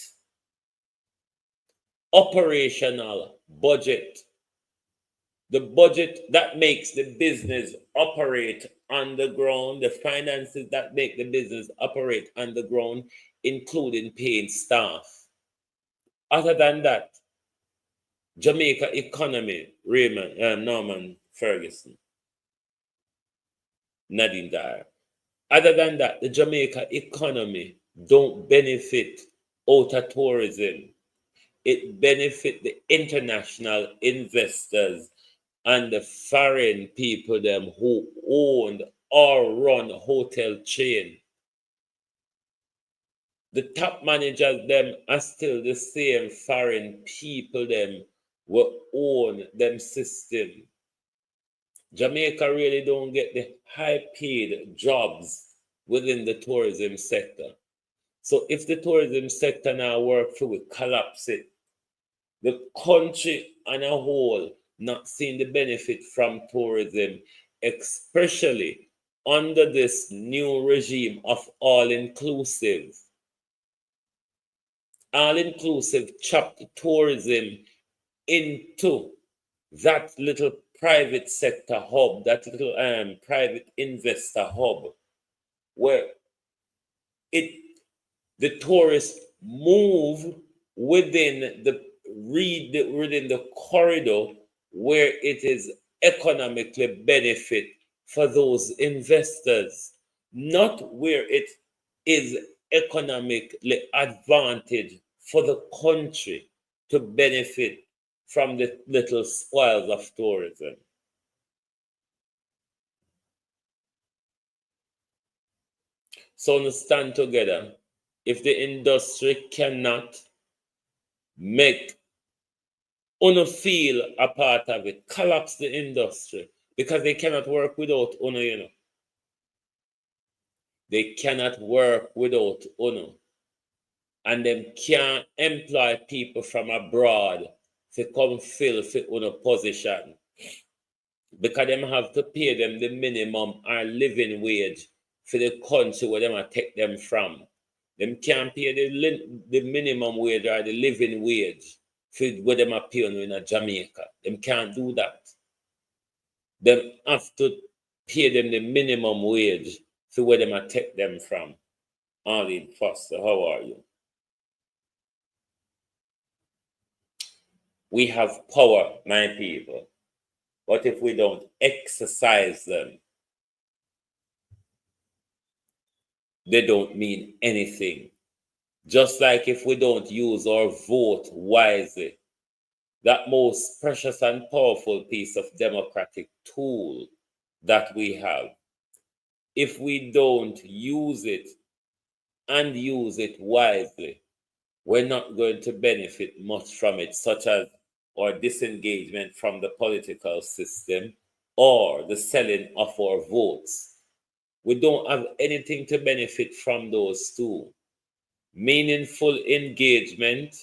Operational budget. The budget that makes the business operate on the ground, the finances that make the business operate on the ground, including paying staff. Other than that, Jamaica economy, Norman Ferguson, Nadine Dyer. Other than that, the Jamaica economy don't benefit out of tourism. It benefit the international investors and the foreign people them who owned or run hotel chain. The top managers them are still the same foreign people them will own them system. Jamaica really don't get the high paid jobs within the tourism sector. So if the tourism sector now work through, we collapse it. The country on a whole not seeing the benefit from tourism, especially under this new regime of all-inclusive. All-inclusive chopped tourism into that little private sector hub, that little private investor hub, where the tourists move within the corridor where it is economically benefit for those investors, not where it is economically advantage for the country to benefit from the little spoils of tourism. So to stand together, if the industry cannot make UNO feel a part of it, collapse the industry, because they cannot work without UNO, you know. They cannot work without UNO. And them can't employ people from abroad to come fill for UNO position. Because them have to pay them the minimum or living wage for the country where them take them from. Them can't pay the minimum wage or the living wage for where them are paying in Jamaica. Them can't do that. Them have to pay them the minimum wage for where them take them from. Arlene Foster, how are you? We have power, my people. But if we don't exercise them, they don't mean anything. Just like if we don't use our vote wisely, that most precious and powerful piece of democratic tool that we have, if we don't use it and use it wisely, we're not going to benefit much from it, such as our disengagement from the political system or the selling of our votes. We don't have anything to benefit from those two. Meaningful engagement,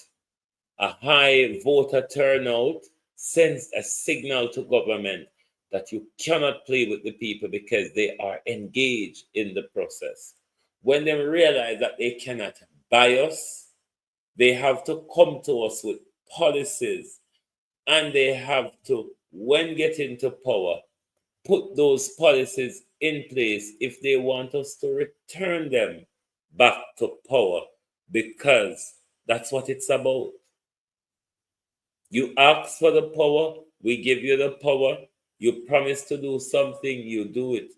a high voter turnout sends a signal to government that you cannot play with the people because they are engaged in the process. When they realize that they cannot buy us, they have to come to us with policies, and they have to, when getting to power, put those policies in place if they want us to return them back to power, because that's what it's about. You ask for the power, we give you the power. You promise to do something, you do it.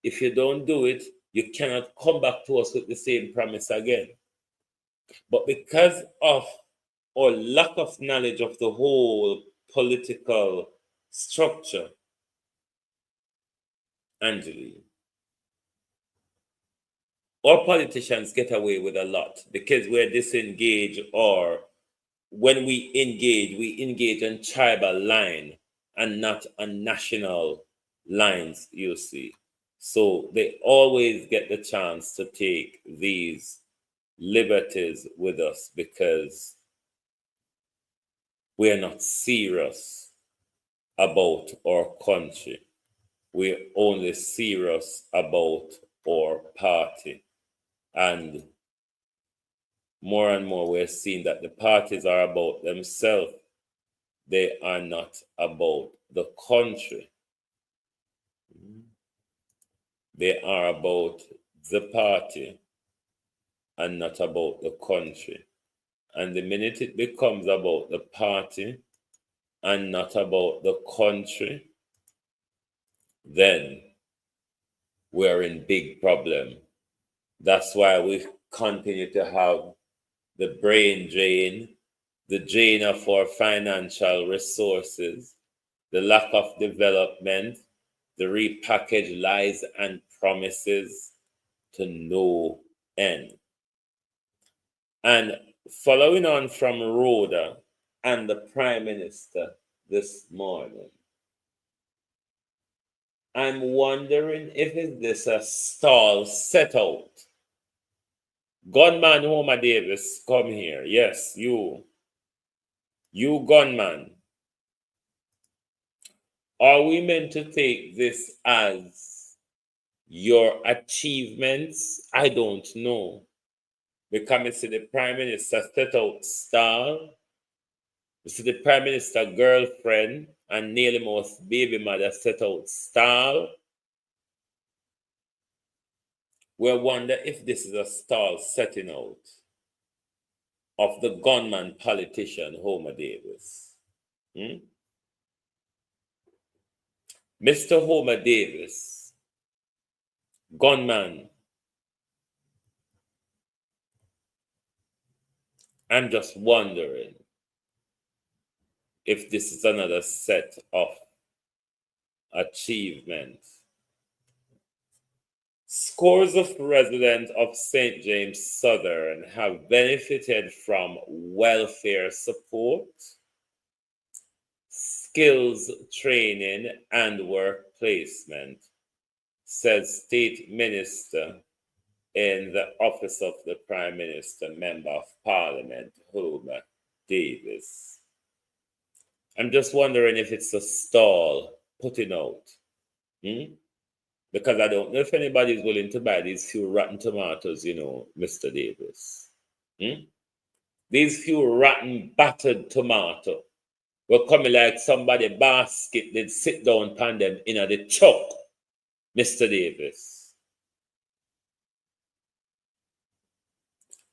If you don't do it, you cannot come back to us with the same promise again. But because of our lack of knowledge of the whole political structure, Angeline, our politicians get away with a lot because we're disengaged, or when we engage on tribal line and not on national lines, you see. So they always get the chance to take these liberties with us because we're not serious about our country. We're only serious about our party. And more we're seeing that the parties are about themselves. They are not about the country. They are about the party and not about the country. And the minute it becomes about the party and not about the country, then we're in big problem. That's why we continue to have the brain drain, the drain of our financial resources, the lack of development, the repackaged lies and promises to no end. And following on from Rhoda and the Prime Minister this morning, I'm wondering if this a stall set out. Gunman Homer Davis, come here. Yes, you gunman. Are we meant to take this as your achievements? I don't know. Because I see the Prime Minister set out stall. You see the Prime Minister girlfriend and nearly most baby mother set out stall. We wonder if this is a stall setting out of the gunman politician Homer Davis. Mr. Homer Davis, gunman. I'm just wondering if this is another set of achievements. Scores of residents of St. James Southern have benefited from welfare support, skills training, and work placement, says State Minister in the Office of the Prime Minister, Member of Parliament, Homer Davis. I'm just wondering if it's a stall putting out. Because I don't know if anybody is willing to buy these few rotten tomatoes, Mr. Davis. These few rotten battered tomato were coming like somebody basket did sit down upon them in the chuck, Mr. Davis.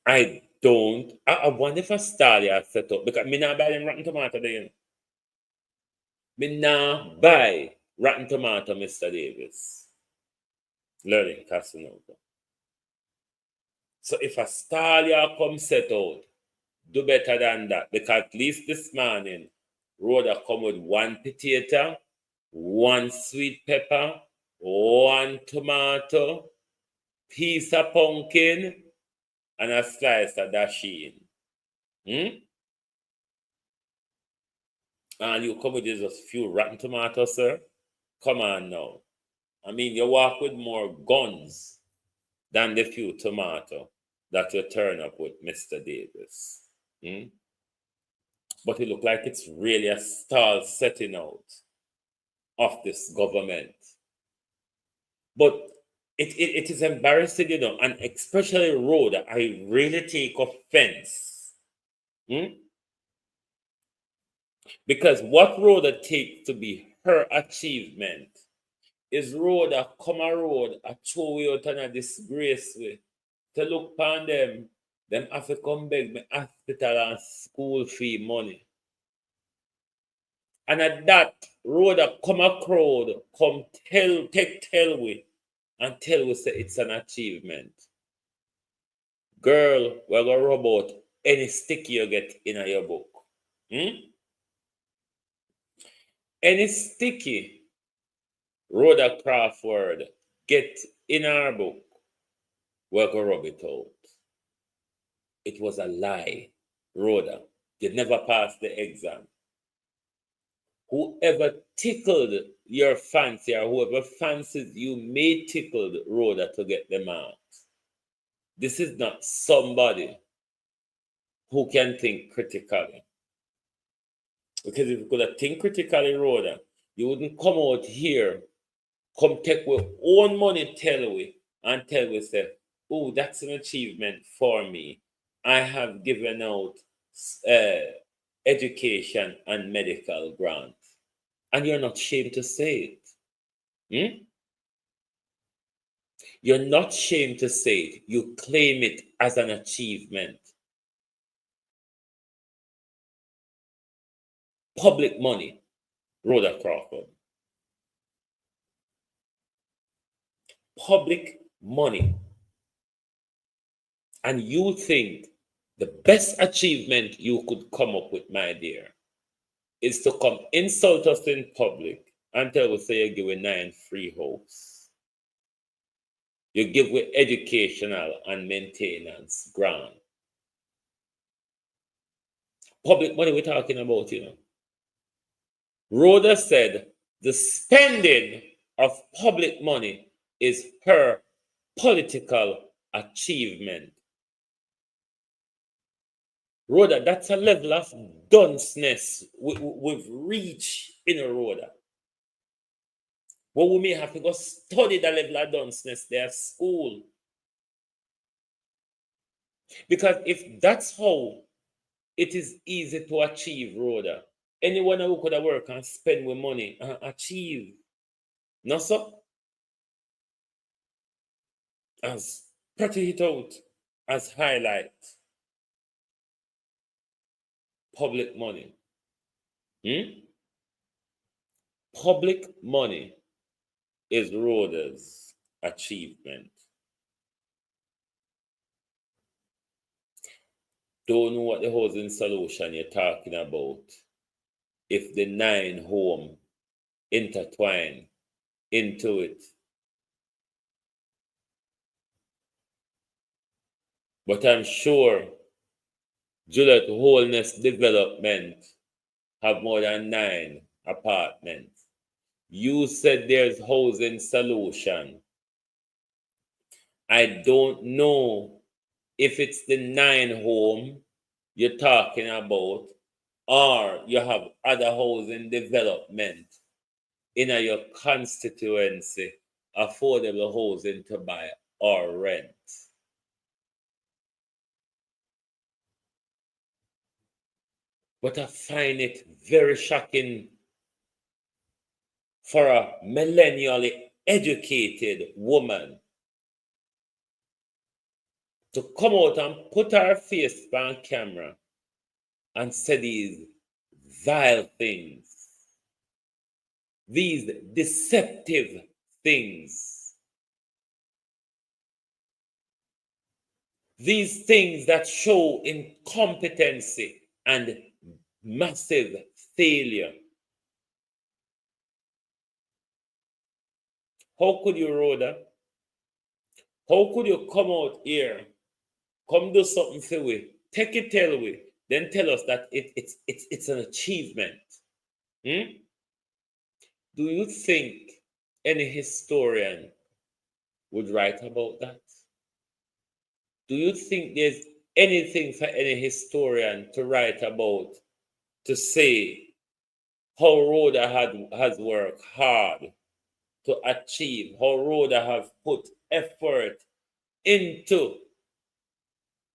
I wonder if a stall you set up, because me not buy them rotten tomato there. Me not buy rotten tomato, Mr. Davis. Learning Casanova. So if a stall you come set out, do better than that, because at least this morning, Rhoda come with one potato, one sweet pepper, one tomato, piece of pumpkin, and a slice of dasheen. And you come with just a few rotten tomatoes, sir? Come on now. I mean, you walk with more guns than the few tomato that you turn up with, Mr. Davis. But it looks like it's really a stall setting out of this government. But it is embarrassing, and especially Rhoda, I really take offense. Because what Rhoda takes to be her achievement is Rhoda come a road a throw way out and a disgrace way. To look upon them have to come beg me hospital and school fee money. And at that, Rhoda come a crowd, come tell we, and tell we say it's an achievement. Girl, we're gonna rub out any stick you get in your book. Any sticky Rhoda Crawford get in our book, we're gonna rub it out. It was a lie, Rhoda. You never passed the exam. Whoever tickled your fancy or whoever fancies you may tickled Rhoda to get the marks. This is not somebody who can think critically. Because if you could have think critically, Rhoda, you wouldn't come out here, come take your own money, tell we, and tell we, say, oh, that's an achievement for me. I have given out education and medical grants. And you're not ashamed to say it. You're not ashamed to say it. You claim it as an achievement. Public money, Rhoda Crawford. Public money. And you think the best achievement you could come up with, my dear, is to come insult us in public and tell us say you give a 9 free house. You give with educational and maintenance grant. Public money we're talking about, you know. Rhoda said the spending of public money is her political achievement. Rhoda, that's a level of dunceness we've reached in a Rhoda. Well, we may have to go study the level of dunceness there at school. Because if that's how it is easy to achieve, Rhoda, anyone who could have worked and spend with money and achieve. No, so? As pretty it out as highlight. Public money. Public money is Rhoda's achievement. Don't know what the housing solution you're talking about if the 9 home intertwine into it. But I'm sure Juliet Holness Development have more than 9 apartments. You said there's housing solution. I don't know if it's the 9 home you're talking about or you have other housing development in your constituency, affordable housing to buy or rent. But I find it very shocking for a millennially educated woman to come out and put her face on camera and say these vile things, these deceptive things, these things that show incompetency and massive failure. How could you, Rhoda? How could you come out here, come do something for we, take it, tell we, then tell us that it's an achievement? Do you think any historian would write about that? Do you think there's anything for any historian to write about to say how Rhoda has worked hard to achieve, how Rhoda have put effort into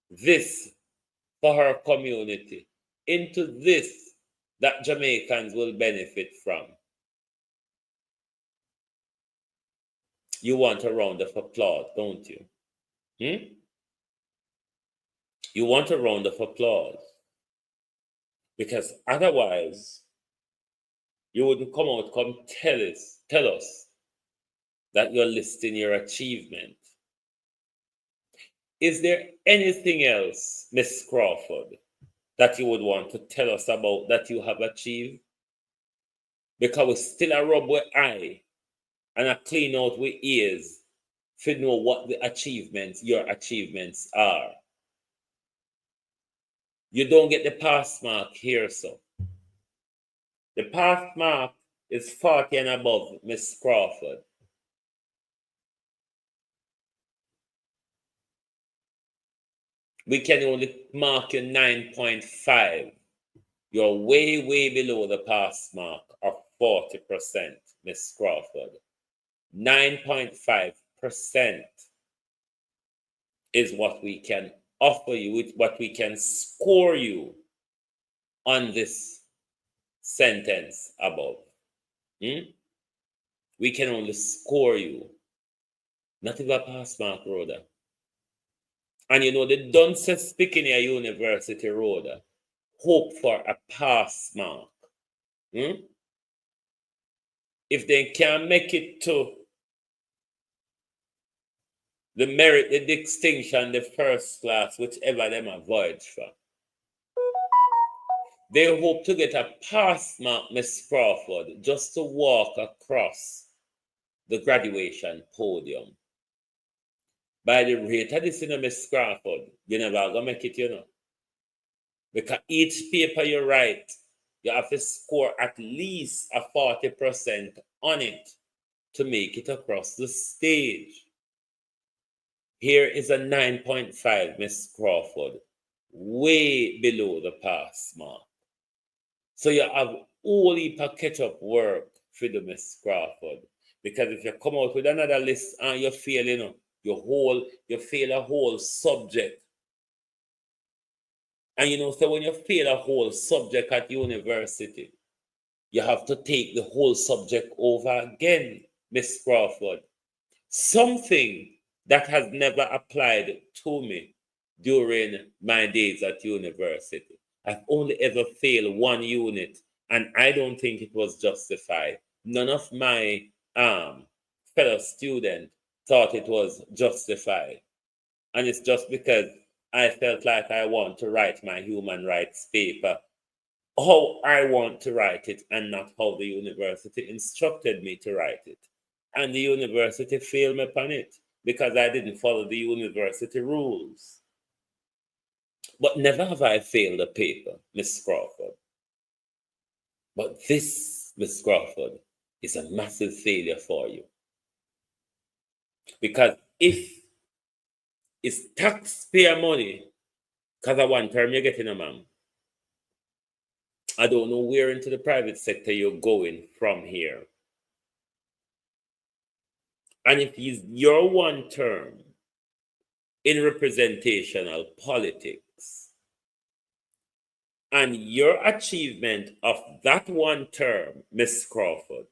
this for her community, into this that Jamaicans will benefit from? You want a round of applause, don't you? You want a round of applause. Because otherwise, you wouldn't come out, tell us that you're listing your achievement. Is there anything else, Miss Crawford, that you would want to tell us about that you have achieved? Because we still a rub with eye and a clean out with ears to know what the achievements, your achievements are. You don't get the pass mark here, so. The pass mark is 40 and above, Miss Crawford. We can only mark you 9.5. You're way, way below the pass mark of 40%, Miss Crawford. 9.5% is what we can offer you, what we can score you on this sentence above. We can only score you, not even a pass mark, Rhoda. And you know, the don't say speaking in a university, Rhoda, hope for a pass mark. If they can make it to the merit, the distinction, the first class, whichever them avoid for, they hope to get a pass mark, Miss Crawford, just to walk across the graduation podium. By the rate of this, Miss Crawford, you never gonna make it, Because each paper you write, you have to score at least a 40% on it to make it across the stage. Here is a 9.5, Miss Crawford, way below the pass mark. So you have all heap of catch-up work for the Miss Crawford. Because if you come out with another list and you fail, you fail a whole subject. And so when you fail a whole subject at university, you have to take the whole subject over again, Miss Crawford. Something that has never applied to me during my days at university. I've only ever failed one unit, and I don't think it was justified. None of my fellow students thought it was justified. And it's just because I felt like I want to write my human rights paper how I want to write it and not how the university instructed me to write it. And the university failed me upon it because I didn't follow the university rules. But never have I failed a paper, Miss Crawford. But this, Miss Crawford, is a massive failure for you. Because if it's taxpayer money, because of one term you're getting, ma'am, I don't know where into the private sector you're going from here. And if it's your one term in representational politics, and your achievement of that one term, Miss Crawford,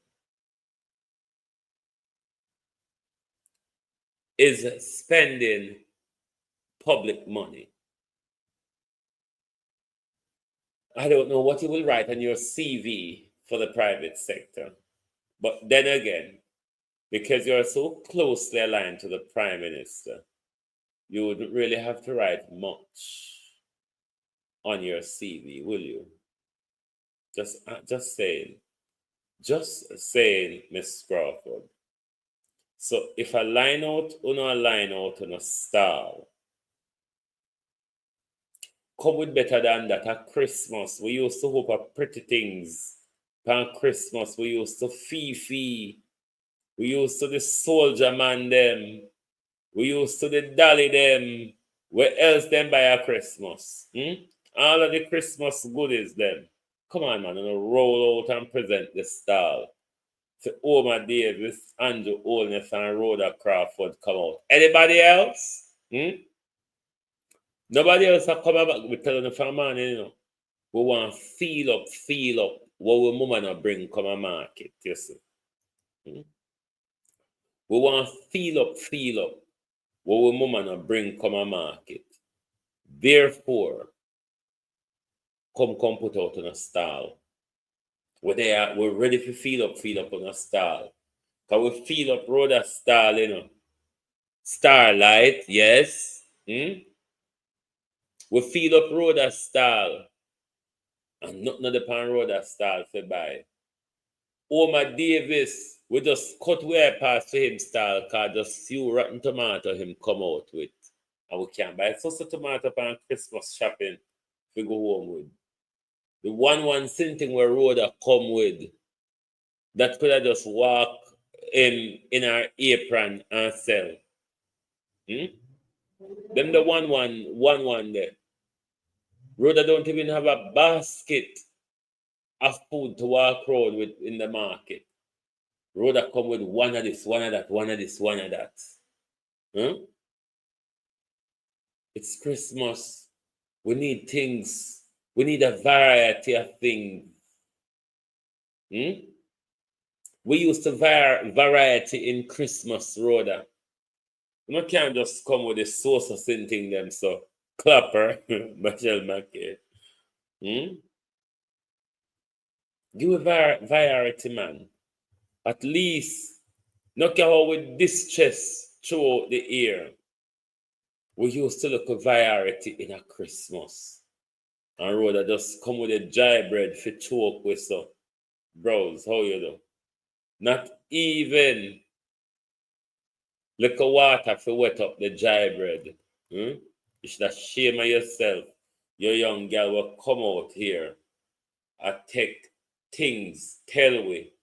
is spending public money, I don't know what you will write on your CV for the private sector. But then again, because you're so closely aligned to the Prime Minister, you wouldn't really have to write much on your CV, will you? Just saying, Miss Crawford. So if I line out on a star, come with better than that. At Christmas, we used to hope for pretty things. On Christmas, we used to Fifi. We used to the soldier man them. We used to the dolly them. Where else them buy a Christmas? All of the Christmas goodies them. Come on, man, and roll out and present the stall. So Omar Davis, Andrew Holness, and Rhoda Crawford come out. Anybody else? Nobody else have come back. We telling the family, we want to feel up what we mama not bring come a market, you see. We want to feel up what we mama not bring come a market. Therefore, come put out on a stall. We're ready to feel up on a stall. Because we feel up road a stall, you know. Starlight, yes. We feel up road a stall. And nothing upon road a stall for buy. Omar Davis, we just cut way past for him stall because just few rotten tomato him come out with. And we can't buy so tomato upon Christmas shopping we go home with. The one thing where Rhoda come with that could have just walk in our apron and sell. Them the one there. Rhoda don't even have a basket of food to walk around with in the market. Rhoda come with one of this, one of that, one of this, one of that. It's Christmas. We need things. We need a variety of things. We used to variety in Christmas, Rhoda. You can't just come with this sauce of thing them, so Clapper, Michelle McKay. Give a variety, man. At least, not care how with distress throughout the year. We used to look a variety in a Christmas. And Rhoda just come with a dry bread for choke with so. Bros, how you do? Not even little water for wet up the dry bread. You should shame of yourself. Your young girl will come out here and take things, tell we.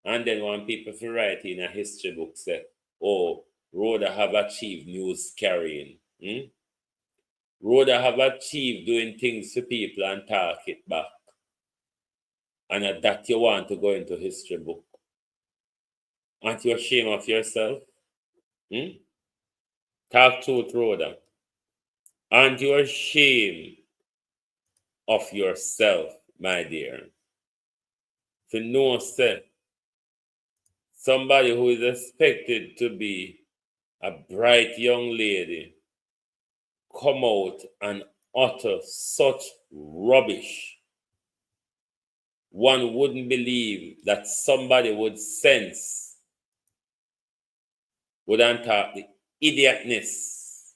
And then when people to write in a history book say, oh, Rhoda have achieved news carrying. Rhoda have achieved doing things for people and talk it back. And that you want to go into history book. Aren't you ashamed of yourself? Talk truth, Rhoda. Aren't you ashamed of yourself, my dear? To know, say, somebody who is expected to be a bright young lady come out and utter such rubbish. One wouldn't believe that somebody would sense, would enter the idiotness,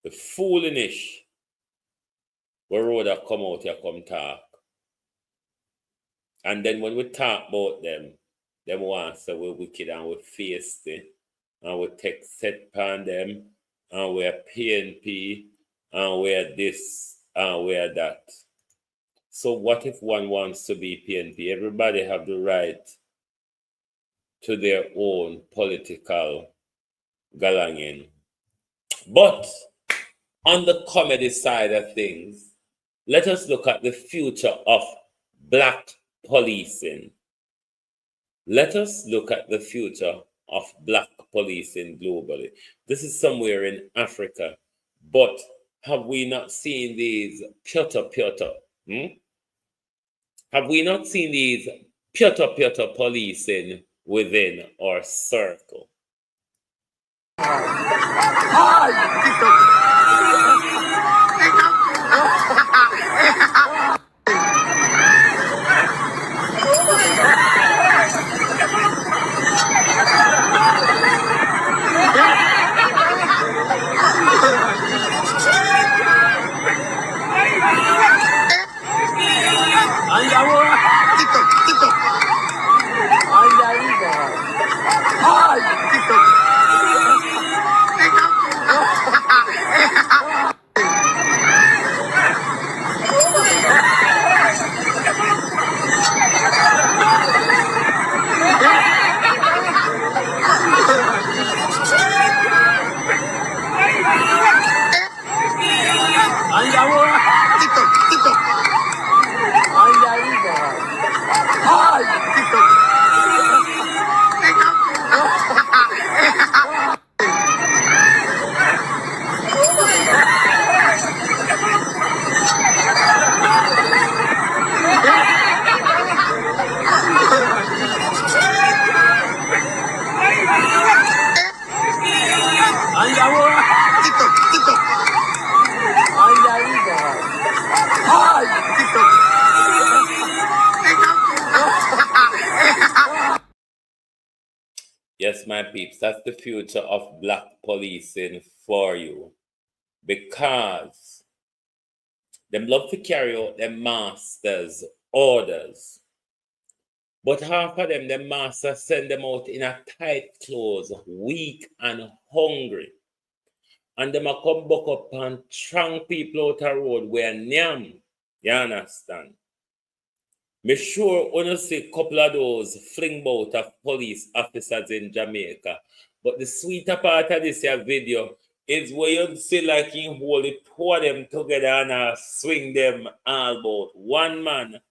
the foolishness, where Rhoda come out here, come talk. And then when we talk about them want to say we're wicked and we're feisty, and we take set upon them, and we're PNP, and we're this, and we're that. So what if one wants to be PNP? Everybody have the right to their own political galanging. But on the comedy side of things, let us look at the future of black policing. Let us look at the future of black policing globally. This is somewhere in Africa, but have we not seen these Piotr? Have we not seen these Piotr policing within our circle? my peeps, that's the future of black policing for you. Because them love to carry out their masters' orders. But half of them, the master send them out in a tight clothes, weak and hungry. And them a come back up and trunk people out the road where nyam. You understand? Me sure you see a couple of those fling bout of police officers in Jamaica. But the sweeter part of this video is where you see like in hold it, pour them together and swing them all about. One man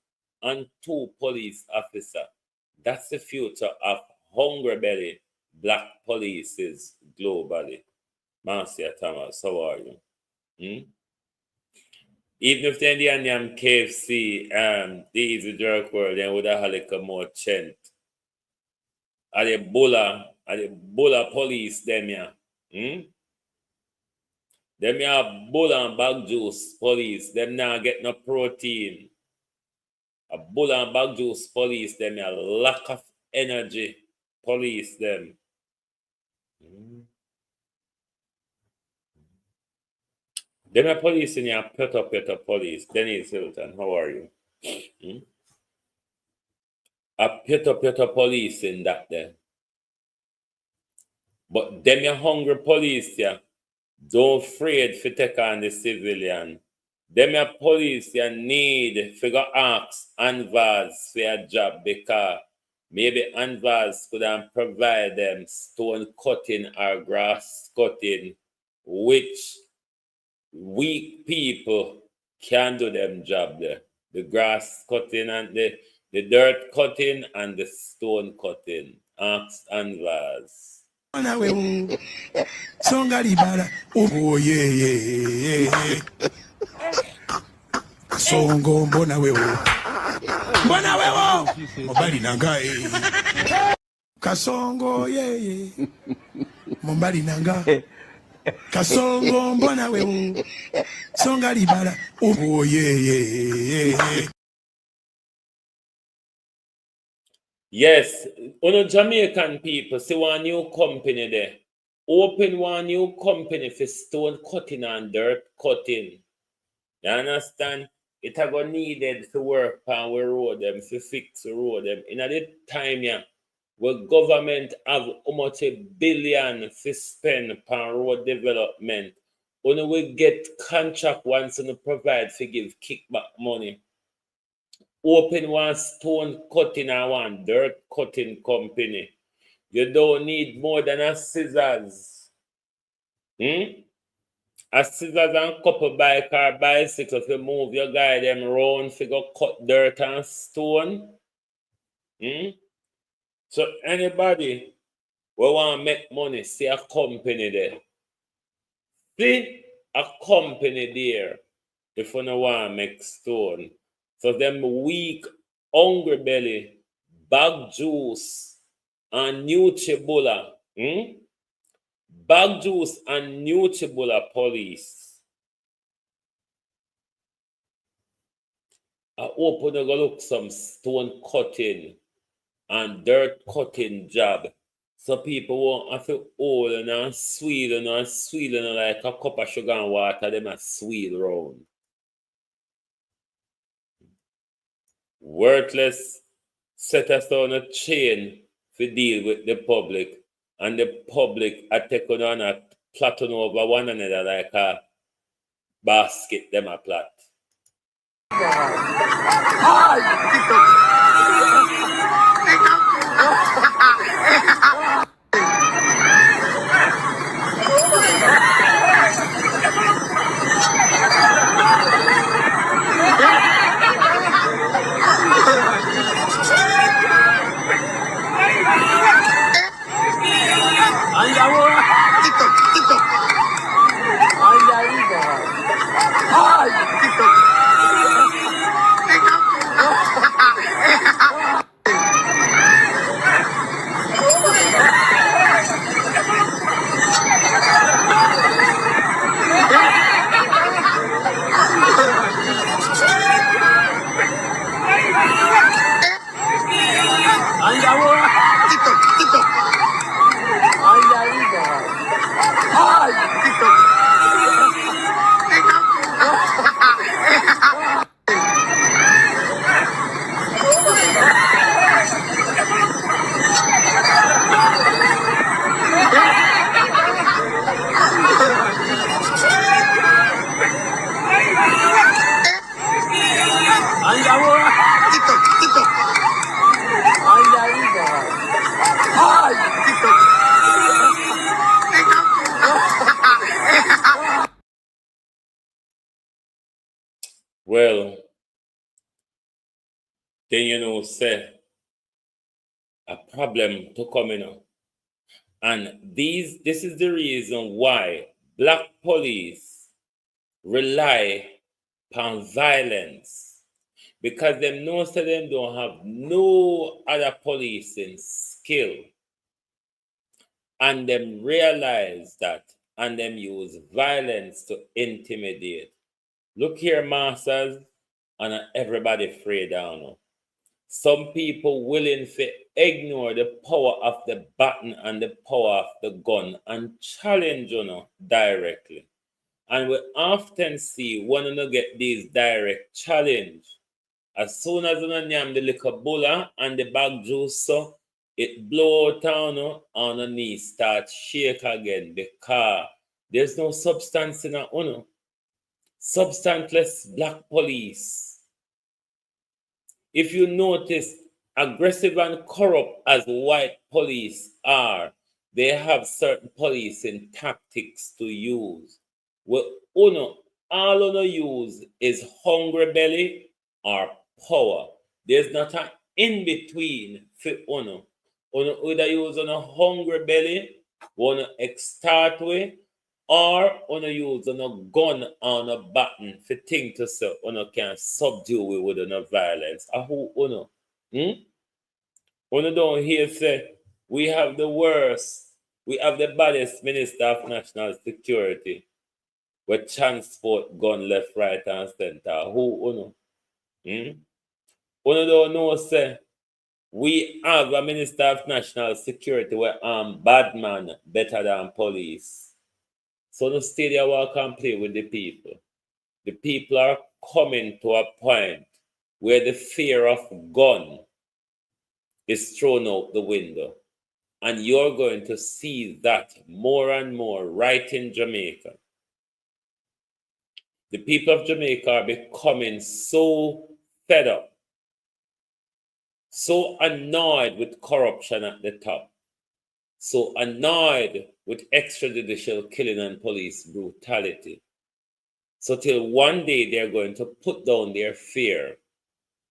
and two police officers. That's the future of hungry belly black polices globally. Marcia Thomas, how are you? Even if the Indian KFC, the Easy Jerk World, then would have had like a more chant. Are the bulla police, them ya? Them ya bulla and bag juice police, them now get no protein. A bulla and bag juice police, them ya lack of energy police, them. Them are police in your Peter police. Dennis Hilton, how are you? A Peter police in that there. But them your hungry police, yeah, don't afraid to take on the civilian. Them your police, you need to go ask Anvaz for a job because maybe Anvaz could provide them stone cutting or grass cutting, which weak people can do them job there. The grass cutting and the dirt cutting and the stone cutting. Ask Anvaz. Oh yeah. Songo mbona wewe. Mobali nanga Kasongo yeah. Mobali nanga. Kasongo mbona wewe. Songa libala. Oh yeah. Yes, Jamaican people see one new company there. Open one new company for stone cutting and dirt cutting. You understand? It have got needed to work on we road them, to fix the road them. In a the time, yeah, where government have almost $1 billion to spend on road development. Only we get contract once and provide to give kickback money. Open one stone cutting and one dirt cutting company. You don't need more than a scissors. A scissors and couple bike or bicycle to move your guy them round to go cut dirt and stone. So anybody who want to make money, see a company there. See a company there if you don't want to make stone. So them weak, hungry belly, bag juice, and Nutribullah. Bag juice and Nutribullah police. I open to go look some stone cutting and dirt cutting job. So people won't have to hold and sweel like a cup of sugar and water, them a sweel round. Worthless set us on a chain to deal with the public, and the public are taken on a plotting over one another like a basket them a plot. Well, then say a problem to come in. And this is the reason why black police rely on violence, because them know that them don't have no other policing skill, and them realize that, and them use violence to intimidate. Look here, masters, and everybody afraid down. Some people willing to ignore the power of the button and the power of the gun and challenge directly. And we often see when you get these direct challenge, as soon as you name the little bulla and the bag juice, so it blow down on the knee, start shake again because there's no substance in a substanceless black police. If you notice, aggressive and corrupt as white police are, they have certain policing tactics to use. What all use is hungry belly or power. There's not an in between for uno. Uno either use on a hungry belly, wanna start with, or uno use on a gun on a button for thing to say uno can subdue with uno violence. Who uno? Uno don't hear say we have the worst, we have the baddest Minister of National Security with transport gun left, right, and center. Who uno? Uno don't know say we have a Minister of National Security where bad man better than police. So the stadium will come play with the people. The people are coming to a point where the fear of gun is thrown out the window. And you're going to see that more and more right in Jamaica. The people of Jamaica are becoming so fed up, so annoyed with corruption at the top, so annoyed with extrajudicial killing and police brutality. So till one day they're going to put down their fear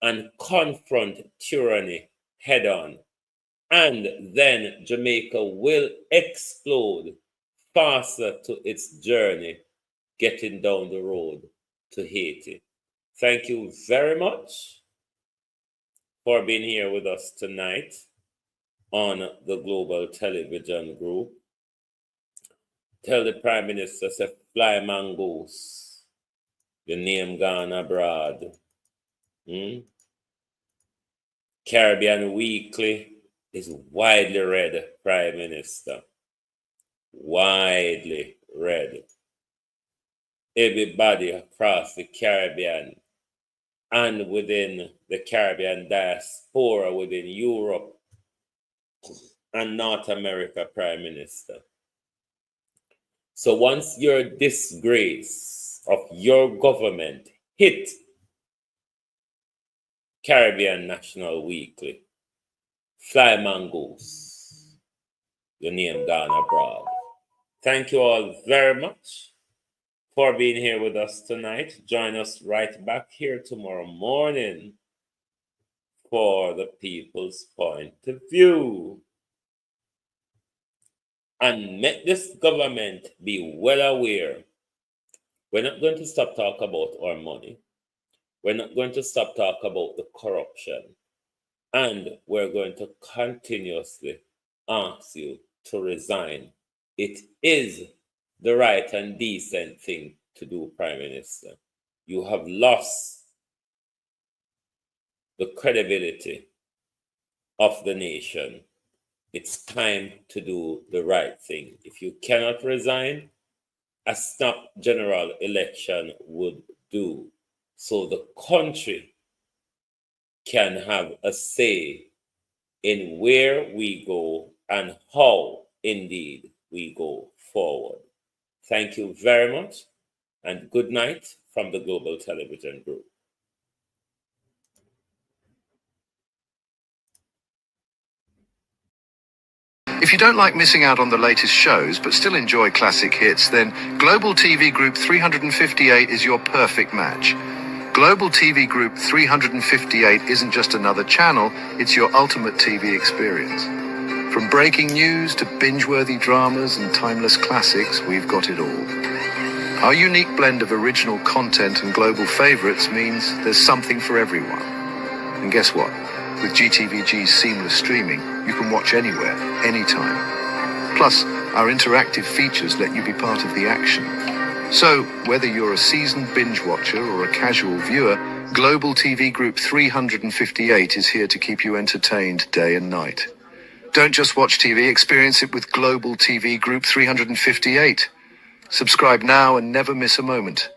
and confront tyranny head on. And then Jamaica will explode faster to its journey, getting down the road to Haiti. Thank you very much for being here with us tonight on the Global Television Group. Tell the Prime Minister, say, fly mangoes, your name gone abroad. Caribbean Weekly is widely read, Prime Minister. Widely read. Everybody across the Caribbean and within the Caribbean diaspora, within Europe and North America, Prime Minister. So once your disgrace of your government hit Caribbean National Weekly, fly mangoes, your name gone abroad. Thank you all very much for being here with us tonight. Join us right back here tomorrow morning for the people's point of view. And let this government be well aware, we're not going to stop talking about our money. We're not going to stop talking about the corruption. And we're going to continuously ask you to resign. It is the right and decent thing to do, Prime Minister. You have lost the credibility of the nation. It's time to do the right thing. If you cannot resign, a snap general election would do, so the country can have a say in where we go and how indeed we go forward. Thank you very much, and good night from the Global Television Group. If you don't like missing out on the latest shows but still enjoy classic hits, then Global TV Group 358 is your perfect match. Global TV Group 358 isn't just another channel, it's your ultimate TV experience. From breaking news to binge-worthy dramas and timeless classics, we've got it all. Our unique blend of original content and global favorites means there's something for everyone. And guess what? With GTVG's seamless streaming, you can watch anywhere, anytime. Plus, our interactive features let you be part of the action. So, whether you're a seasoned binge watcher or a casual viewer, Global TV Group 358 is here to keep you entertained day and night. Don't just watch TV, experience it with Global TV Group 358. Subscribe now and never miss a moment.